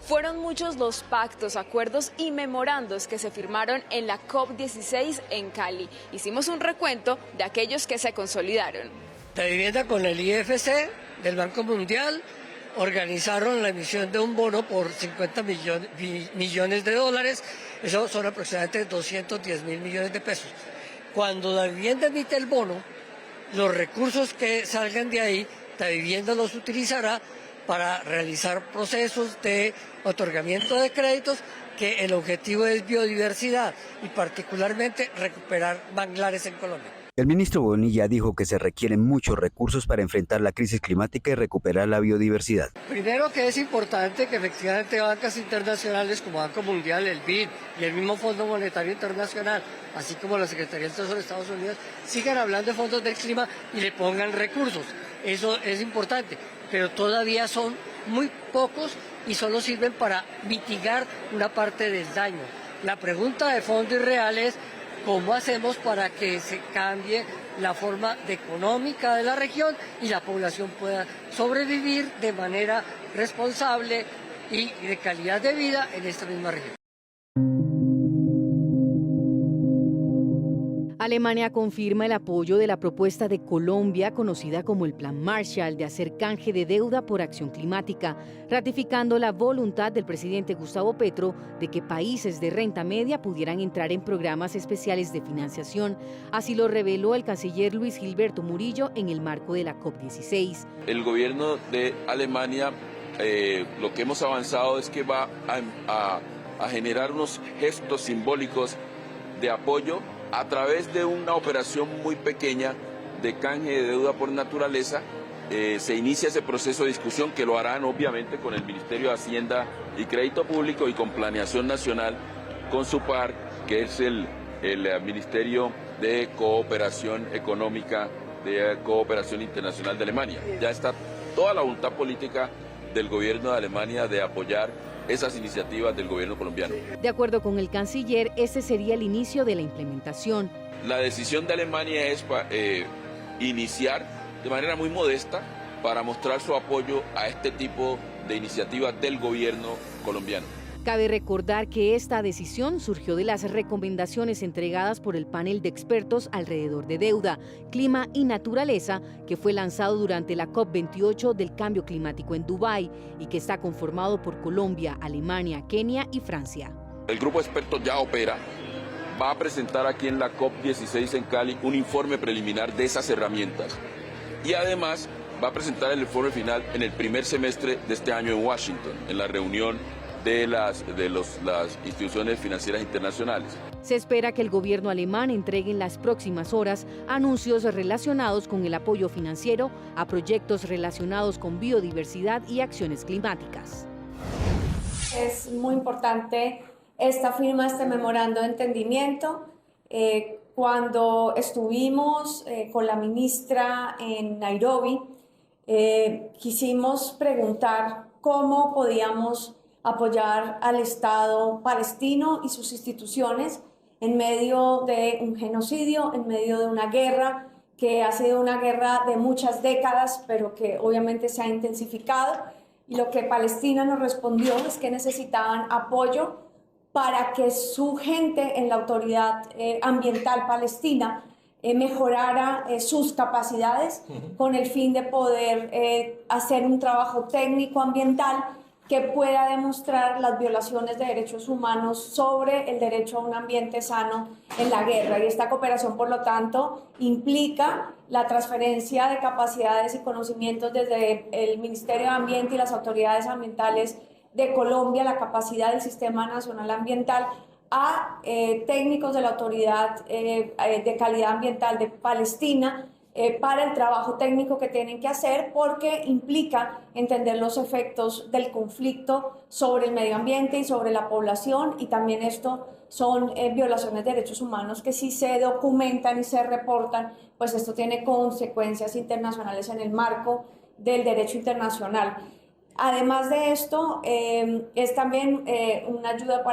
S2: Fueron muchos los pactos, acuerdos y memorandos que se firmaron en la COP16 en Cali. Hicimos un recuento de aquellos que se consolidaron.
S9: De vivienda con el IFC del Banco Mundial organizaron la emisión de un bono por 50 millones de dólares, eso son aproximadamente 210.000 millones de pesos. Cuando la vivienda emite el bono, los recursos que salgan de ahí, la vivienda los utilizará para realizar procesos de otorgamiento de créditos, que el objetivo es biodiversidad y particularmente recuperar manglares en Colombia.
S18: El ministro Bonilla dijo que se requieren muchos recursos para enfrentar la crisis climática y recuperar la biodiversidad.
S9: Primero, que es importante que efectivamente bancas internacionales como Banco Mundial, el BID y el mismo Fondo Monetario Internacional, así como la Secretaría del Tesoro de Estados Unidos, sigan hablando de fondos del clima y le pongan recursos. Eso es importante, pero todavía son muy pocos y solo sirven para mitigar una parte del daño. La pregunta de fondo y real es: ¿cómo hacemos para que se cambie la forma económica de la región y la población pueda sobrevivir de manera responsable y de calidad de vida en esta misma región?
S3: Alemania confirma el apoyo de la propuesta de Colombia, conocida como el Plan Marshall, de hacer canje de deuda por acción climática, ratificando la voluntad del presidente Gustavo Petro de que países de renta media pudieran entrar en programas especiales de financiación. Así lo reveló el canciller Luis Gilberto Murillo en el marco de la COP16.
S4: El gobierno de Alemania, lo que hemos avanzado es que va a generar unos gestos simbólicos de apoyo a través de una operación muy pequeña de canje de deuda por naturaleza. Se inicia ese proceso de discusión, que lo harán obviamente con el Ministerio de Hacienda y Crédito Público y con Planeación Nacional, con su par, que es el Ministerio de Cooperación Económica, de Cooperación Internacional de Alemania. Ya está toda la voluntad política del gobierno de Alemania de apoyar esas iniciativas del gobierno colombiano.
S3: De acuerdo con el canciller, este sería el inicio de la implementación.
S4: La decisión de Alemania es iniciar de manera muy modesta para mostrar su apoyo a este tipo de iniciativas del gobierno colombiano.
S3: Cabe recordar que esta decisión surgió de las recomendaciones entregadas por el panel de expertos alrededor de deuda, clima y naturaleza que fue lanzado durante la COP28 del cambio climático en Dubái y que está conformado por Colombia, Alemania, Kenia y Francia.
S4: El grupo de expertos ya opera. Va a presentar aquí en la COP16 en Cali un informe preliminar de esas herramientas. Y además va a presentar el informe final en el primer semestre de este año en Washington, en la reunión de las instituciones financieras internacionales.
S3: Se espera que el gobierno alemán entregue en las próximas horas anuncios relacionados con el apoyo financiero a proyectos relacionados con biodiversidad y acciones climáticas.
S10: Es muy importante esta firma, este memorando de entendimiento. Cuando estuvimos con la ministra en Nairobi, quisimos preguntar cómo podíamos apoyar al Estado palestino y sus instituciones en medio de un genocidio, en medio de una guerra que ha sido una guerra de muchas décadas, pero que obviamente se ha intensificado. Y lo que Palestina nos respondió es que necesitaban apoyo para que su gente en la autoridad ambiental palestina mejorara sus capacidades con el fin de poder hacer un trabajo técnico ambiental que pueda demostrar las violaciones de derechos humanos sobre el derecho a un ambiente sano en la guerra. Y esta cooperación, por lo tanto, implica la transferencia de capacidades y conocimientos desde el Ministerio de Ambiente y las autoridades ambientales de Colombia, la capacidad del Sistema Nacional Ambiental, a técnicos de la Autoridad de Calidad Ambiental de Palestina, para el trabajo técnico que tienen que hacer, porque implica entender los efectos del conflicto sobre el medio ambiente y sobre la población, y también esto son violaciones de derechos humanos que si se documentan y se reportan, pues esto tiene consecuencias internacionales en el marco del derecho internacional. Además de esto, es también una ayuda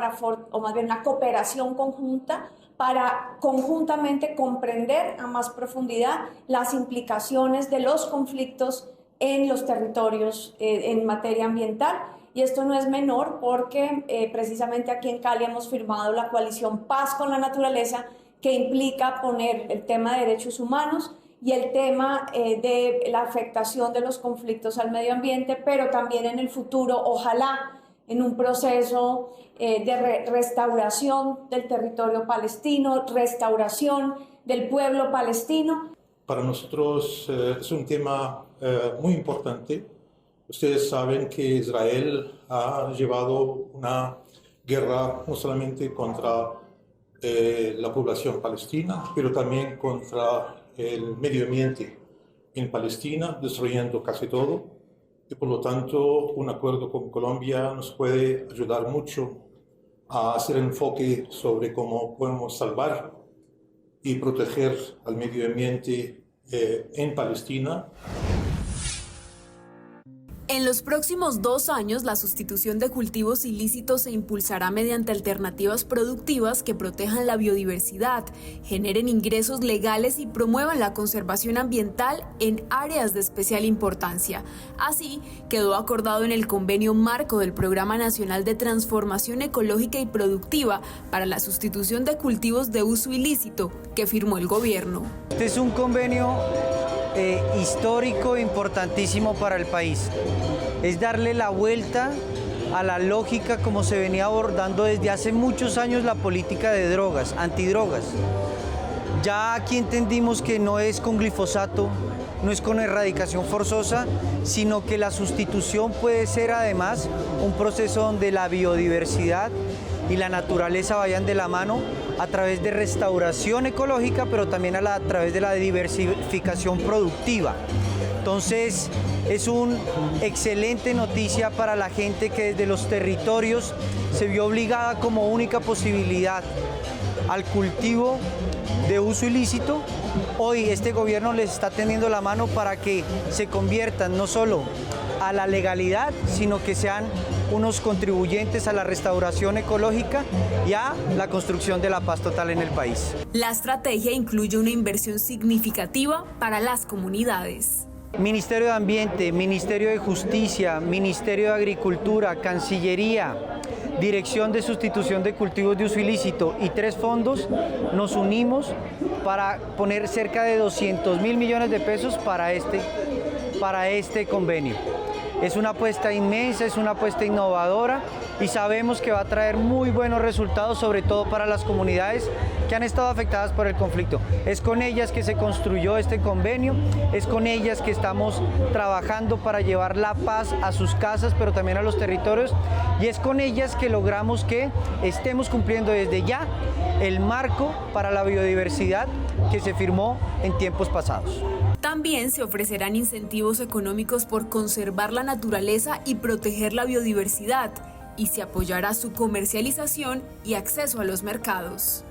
S10: o más bien una cooperación conjunta para conjuntamente comprender a más profundidad las implicaciones de los conflictos en los territorios en materia ambiental. Y esto no es menor porque precisamente aquí en Cali hemos firmado la coalición Paz con la Naturaleza, que implica poner el tema de derechos humanos y el tema de la afectación de los conflictos al medio ambiente, pero también en el futuro, ojalá, en un proceso de restauración del territorio palestino, restauración del pueblo palestino.
S11: Para nosotros es un tema muy importante. Ustedes saben que Israel ha llevado una guerra no solamente contra la población palestina, pero también contra el medio ambiente en Palestina, destruyendo casi todo. Y por lo tanto, un acuerdo con Colombia nos puede ayudar mucho a hacer enfoque sobre cómo podemos salvar y proteger al medio ambiente en Palestina.
S13: En los próximos 2 años, la sustitución de cultivos ilícitos se impulsará mediante alternativas productivas que protejan la biodiversidad, generen ingresos legales y promuevan la conservación ambiental en áreas de especial importancia. Así, quedó acordado en el convenio marco del Programa Nacional de Transformación Ecológica y Productiva para la sustitución de cultivos de uso ilícito, que firmó el gobierno.
S14: Este es un convenio histórico importantísimo para el país. Es darle la vuelta a la lógica como se venía abordando desde hace muchos años la política de drogas, antidrogas. Ya aquí entendimos que no es con glifosato, no es con erradicación forzosa, sino que la sustitución puede ser además un proceso donde la biodiversidad y la naturaleza vayan de la mano a través de restauración ecológica, pero también a través de la diversificación productiva. Entonces, es una excelente noticia para la gente que desde los territorios se vio obligada como única posibilidad al cultivo de uso ilícito. Hoy este gobierno les está tendiendo la mano para que se conviertan no solo a la legalidad, sino que sean unos contribuyentes a la restauración ecológica y a la construcción de la paz total en el país.
S13: La estrategia incluye una inversión significativa para las comunidades.
S14: Ministerio de Ambiente, Ministerio de Justicia, Ministerio de Agricultura, Cancillería, Dirección de Sustitución de Cultivos de Uso Ilícito y 3 fondos, nos unimos para poner cerca de 200.000 millones de pesos para este convenio. Es una apuesta inmensa, es una apuesta innovadora y sabemos que va a traer muy buenos resultados, sobre todo para las comunidades que han estado afectadas por el conflicto. Es con ellas que se construyó este convenio, es con ellas que estamos trabajando para llevar la paz a sus casas, pero también a los territorios, y es con ellas que logramos que estemos cumpliendo desde ya el marco para la biodiversidad que se firmó en tiempos pasados.
S13: También se ofrecerán incentivos económicos por conservar la naturaleza y proteger la biodiversidad, y se apoyará su comercialización y acceso a los mercados.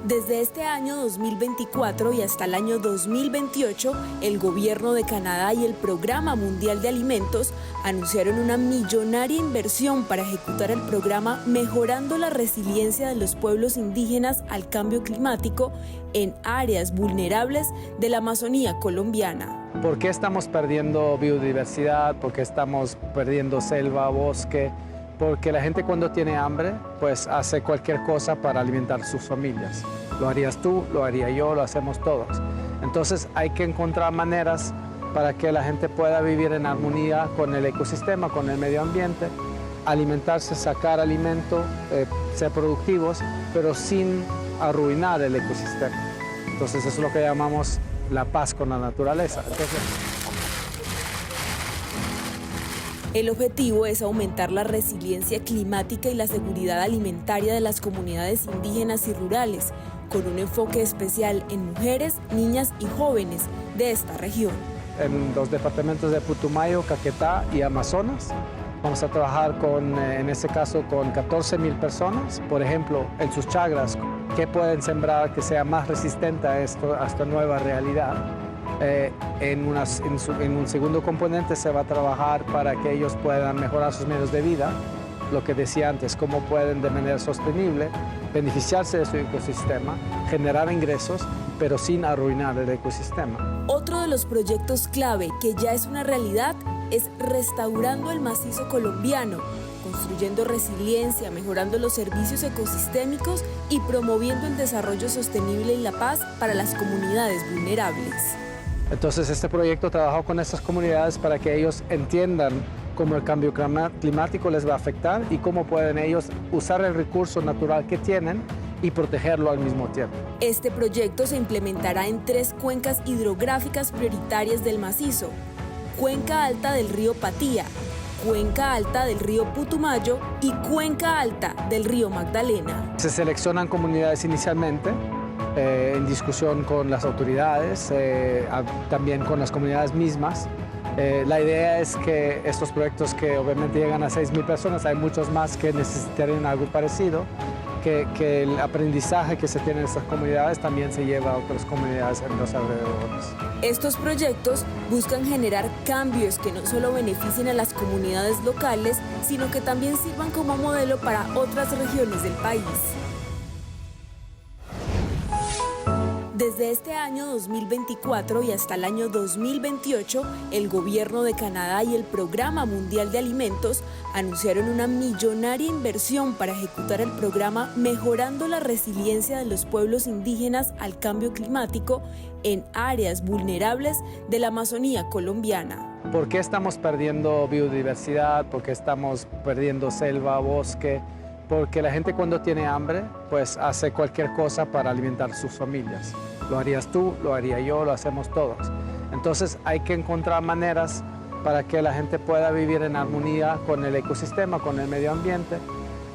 S13: Desde este año 2024 y hasta el año 2028, el Gobierno de Canadá y el Programa Mundial de Alimentos anunciaron una millonaria inversión para ejecutar el programa Mejorando la Resiliencia de los Pueblos Indígenas al Cambio Climático en áreas vulnerables de la Amazonía colombiana.
S6: ¿Por qué estamos perdiendo biodiversidad? ¿Por qué estamos perdiendo selva, bosque? Porque la gente cuando tiene hambre, pues hace cualquier cosa para alimentar sus familias. Lo harías tú, lo haría yo, lo hacemos todos. Entonces hay que encontrar maneras para que la gente pueda vivir en armonía con el ecosistema, con el medio ambiente, alimentarse, sacar alimento, ser productivos, pero sin arruinar el ecosistema. Entonces eso es lo que llamamos la paz con la naturaleza.
S13: El objetivo es aumentar la resiliencia climática y la seguridad alimentaria de las comunidades indígenas y rurales, con un enfoque especial en mujeres, niñas y jóvenes de esta región.
S6: En los departamentos de Putumayo, Caquetá y Amazonas vamos a trabajar en este caso con 14.000 personas. Por ejemplo, en sus chagras, ¿qué pueden sembrar que sea más resistente a esta nueva realidad? En un segundo componente se va a trabajar para que ellos puedan mejorar sus medios de vida, lo que decía antes, cómo pueden de manera sostenible beneficiarse de su ecosistema, generar ingresos, pero sin arruinar el ecosistema.
S13: Otro de los proyectos clave que ya es una realidad es Restaurando el Macizo Colombiano, construyendo resiliencia, mejorando los servicios ecosistémicos y promoviendo el desarrollo sostenible y la paz para las comunidades vulnerables.
S6: Entonces este proyecto trabajó con estas comunidades para que ellos entiendan cómo el cambio climático les va a afectar y cómo pueden ellos usar el recurso natural que tienen y protegerlo al mismo tiempo.
S13: Este proyecto se implementará en 3 cuencas hidrográficas prioritarias del macizo: Cuenca Alta del río Patía, Cuenca Alta del río Putumayo y Cuenca Alta del río Magdalena.
S6: Se seleccionan comunidades inicialmente en discusión con las autoridades, también con las comunidades mismas. La idea es que estos proyectos que obviamente llegan a 6.000 personas, hay muchos más que necesitarían algo parecido, que el aprendizaje que se tiene en estas comunidades también se lleva a otras comunidades en los alrededores.
S13: Estos proyectos buscan generar cambios que no solo beneficien a las comunidades locales, sino que también sirvan como modelo para otras regiones del país. Desde este año 2024 y hasta el año 2028, el Gobierno de Canadá y el Programa Mundial de Alimentos anunciaron una millonaria inversión para ejecutar el programa Mejorando la Resiliencia de los Pueblos Indígenas al Cambio Climático en áreas vulnerables de la Amazonía colombiana.
S6: ¿Por qué estamos perdiendo biodiversidad? ¿Por qué estamos perdiendo selva, bosque? Porque la gente cuando tiene hambre, pues hace cualquier cosa para alimentar sus familias. Lo harías tú, lo haría yo, lo hacemos todos. Entonces hay que encontrar maneras para que la gente pueda vivir en armonía con el ecosistema, con el medio ambiente,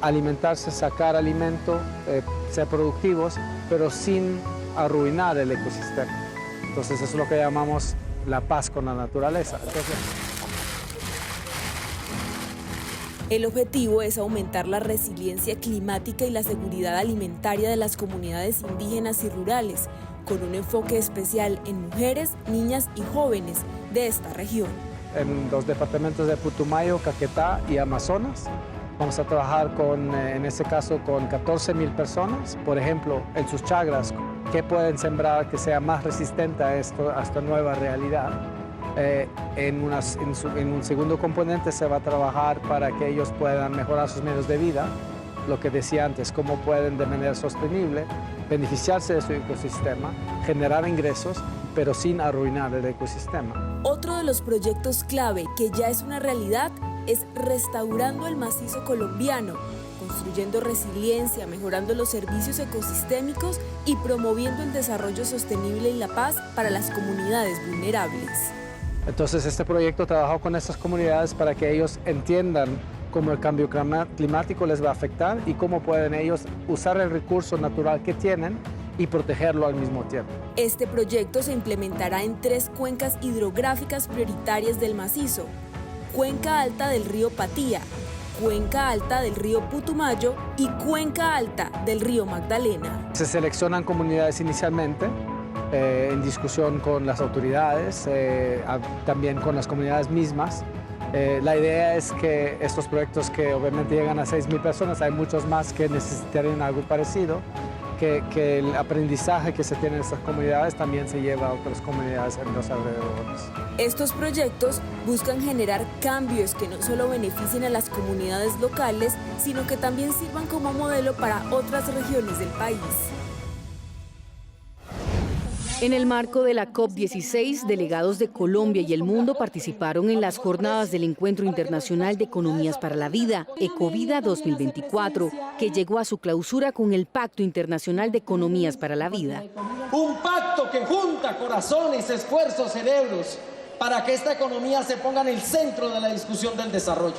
S6: alimentarse, sacar alimento, ser productivos, pero sin arruinar el ecosistema. Entonces eso es lo que llamamos la paz con la naturaleza.
S13: El objetivo es aumentar la resiliencia climática y la seguridad alimentaria de las comunidades indígenas y rurales, con un enfoque especial en mujeres, niñas y jóvenes de esta región.
S6: En los departamentos de Putumayo, Caquetá y Amazonas vamos a trabajar en este caso con 14.000 personas. Por ejemplo, en sus chagras, ¿qué pueden sembrar que sea más resistente a esta nueva realidad? En un segundo componente se va a trabajar para que ellos puedan mejorar sus medios de vida, lo que decía antes, cómo pueden de manera sostenible beneficiarse de su ecosistema, generar ingresos, pero sin arruinar el ecosistema.
S13: Otro de los proyectos clave que ya es una realidad es restaurando el macizo colombiano, construyendo resiliencia, mejorando los servicios ecosistémicos y promoviendo el desarrollo sostenible y la paz para las comunidades vulnerables.
S6: Entonces este proyecto trabajó con estas comunidades para que ellos entiendan cómo el cambio climático les va a afectar y cómo pueden ellos usar el recurso natural que tienen y protegerlo al mismo tiempo.
S13: Este proyecto se implementará en 3 cuencas hidrográficas prioritarias del macizo: Cuenca Alta del río Patía, Cuenca Alta del río Putumayo y Cuenca Alta del río Magdalena.
S6: Se seleccionan comunidades inicialmente en discusión con las autoridades, también con las comunidades mismas. La idea es que estos proyectos, que obviamente llegan a 6.000 personas, hay muchos más que necesitarían algo parecido, que el aprendizaje que se tiene en estas comunidades también se lleva a otras comunidades en los alrededores.
S13: Estos proyectos buscan generar cambios que no solo beneficien a las comunidades locales, sino que también sirvan como modelo para otras regiones del país.
S3: En el marco de la COP16, delegados de Colombia y el mundo participaron en las jornadas del Encuentro Internacional de Economías para la Vida, Ecovida 2024, que llegó a su clausura con el Pacto Internacional de Economías para la Vida.
S15: Un pacto que junta corazones, esfuerzos, cerebros, para que esta economía se ponga en el centro de la discusión del desarrollo.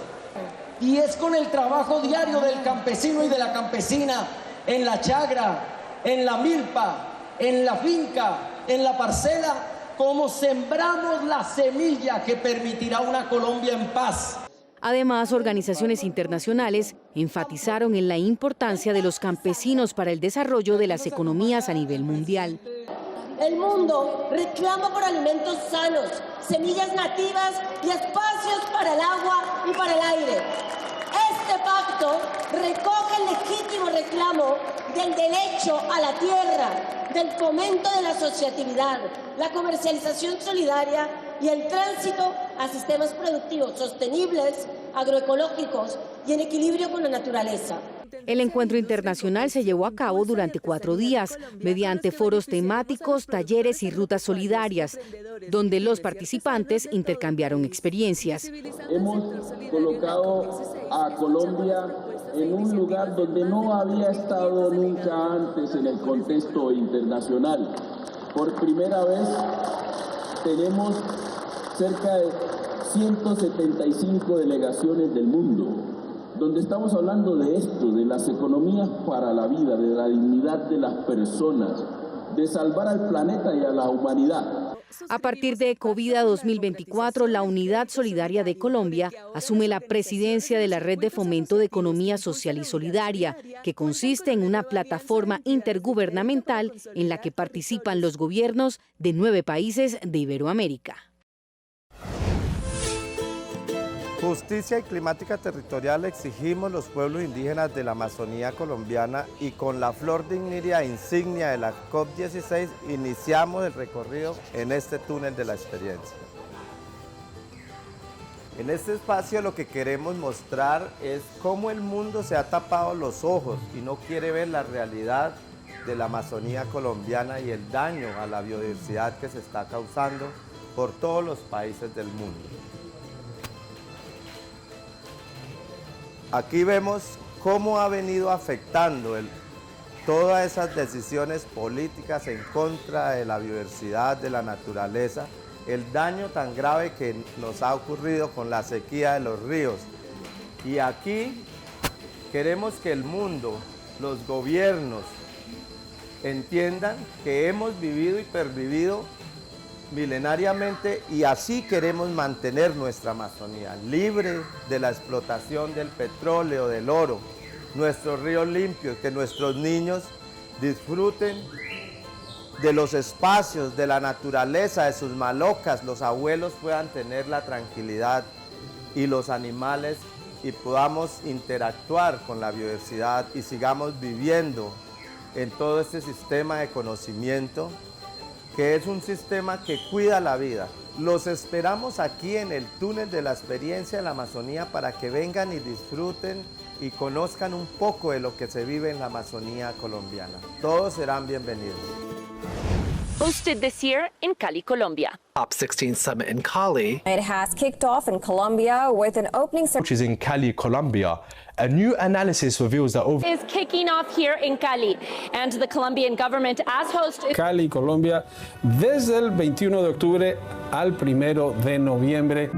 S15: Y es con el trabajo diario del campesino y de la campesina, en la chagra, en la milpa, en la finca, en la parcela, como sembramos la semilla que permitirá una Colombia en paz.
S3: Además, organizaciones internacionales enfatizaron en la importancia de los campesinos para el desarrollo de las economías a nivel mundial.
S16: El mundo reclama por alimentos sanos, semillas nativas y espacios para el agua y para el aire. Este pacto recoge el legítimo reclamo del derecho a la tierra, del fomento de la asociatividad, la comercialización solidaria y el tránsito a sistemas productivos sostenibles, agroecológicos y en equilibrio con la naturaleza.
S3: El encuentro internacional se llevó a cabo durante 4 días, mediante foros temáticos, talleres y rutas solidarias, donde los participantes intercambiaron experiencias.
S17: Hemos colocado a Colombia en un lugar donde no había estado nunca antes en el contexto internacional. Por primera vez tenemos cerca de 175 delegaciones del mundo, donde estamos hablando de esto, de las economías para la vida, de la dignidad de las personas, de salvar al planeta y a la humanidad.
S3: A partir de Ecovida 2024, la Unidad Solidaria de Colombia asume la presidencia de la Red de Fomento de Economía Social y Solidaria, que consiste en una plataforma intergubernamental en la que participan los gobiernos de 9 países de Iberoamérica.
S19: Justicia y climática territorial exigimos los pueblos indígenas de la Amazonía colombiana, y con la flor dignidad insignia de la COP16 iniciamos el recorrido en este túnel de la experiencia. En este espacio lo que queremos mostrar es cómo el mundo se ha tapado los ojos y no quiere ver la realidad de la Amazonía colombiana y el daño a la biodiversidad que se está causando por todos los países del mundo. Aquí vemos cómo ha venido afectando todas esas decisiones políticas en contra de la biodiversidad, de la naturaleza, el daño tan grave que nos ha ocurrido con la sequía de los ríos. Y aquí queremos que el mundo, los gobiernos, entiendan que hemos vivido y pervivido milenariamente, y así queremos mantener nuestra Amazonía libre de la explotación del petróleo, del oro, nuestros ríos limpios, que nuestros niños disfruten de los espacios, de la naturaleza, de sus malocas, los abuelos puedan tener la tranquilidad y los animales, y podamos interactuar con la biodiversidad y sigamos viviendo en todo este sistema de conocimiento que es un sistema que cuida la vida. Los esperamos aquí en el túnel de la experiencia de la Amazonía para que vengan y disfruten y conozcan un poco de lo que se vive en la Amazonía colombiana. Todos serán bienvenidos.
S12: Hosted this year in Cali, Colombia.
S20: COP16 summit in Cali.
S21: It has kicked off in Colombia with an opening ceremony.
S20: Which is in Cali, Colombia. A new analysis reveals that over...
S12: is kicking off here in Cali, and the Colombian government as host...
S22: Cali, Colombia, desde el 21 de octubre al 1 de noviembre.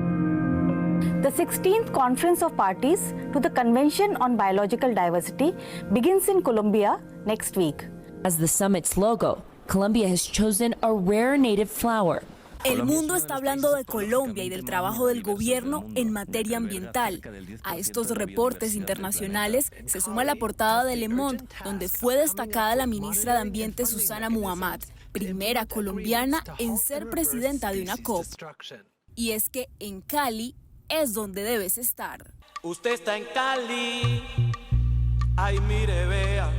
S23: The 16th Conference of Parties to the Convention on Biological Diversity begins in Colombia next week.
S12: As the summit's logo, Colombia has chosen a rare native flower.
S13: El mundo está hablando de Colombia y del trabajo del gobierno en materia ambiental. A estos reportes internacionales se suma la portada de Le Monde, donde fue destacada la ministra de Ambiente Susana Muhammad, primera colombiana en ser presidenta de una COP. Y es que en Cali es donde debes estar.
S25: Usted está en Cali, ay mire, vea.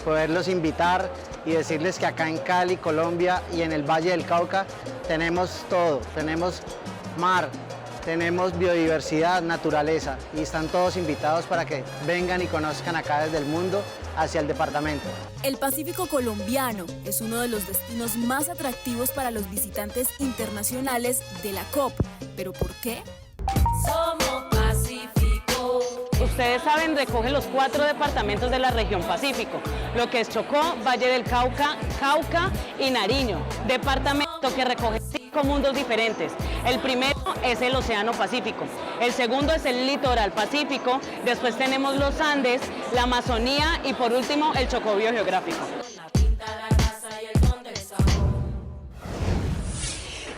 S27: Poderlos invitar y decirles que acá en Cali, Colombia y en el Valle del Cauca tenemos todo, tenemos mar, tenemos biodiversidad, naturaleza y están todos invitados para que vengan y conozcan acá desde el mundo hacia el departamento.
S13: El Pacífico colombiano es uno de los destinos más atractivos para los visitantes internacionales de la COP. ¿Pero por qué?
S12: Somos Pacífico. Ustedes saben, recoge los 4 departamentos de la región Pacífico, lo que es Chocó, Valle del Cauca, Cauca y Nariño, departamento que recoge 5 mundos diferentes. El primero es el Océano Pacífico, el segundo es el Litoral Pacífico, después tenemos los Andes, la Amazonía y por último el Chocó biogeográfico.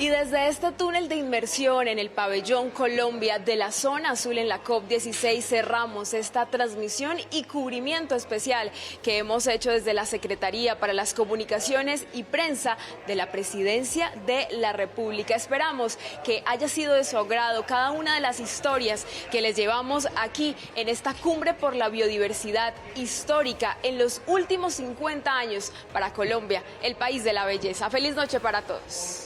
S2: Y desde este túnel de inmersión en el pabellón Colombia de la zona azul en la COP16 cerramos esta transmisión y cubrimiento especial que hemos hecho desde la Secretaría para las Comunicaciones y Prensa de la Presidencia de la República. Esperamos que haya sido de su agrado cada una de las historias que les llevamos aquí en esta cumbre por la biodiversidad histórica en los últimos 50 años para Colombia, el país de la belleza. Feliz noche para todos.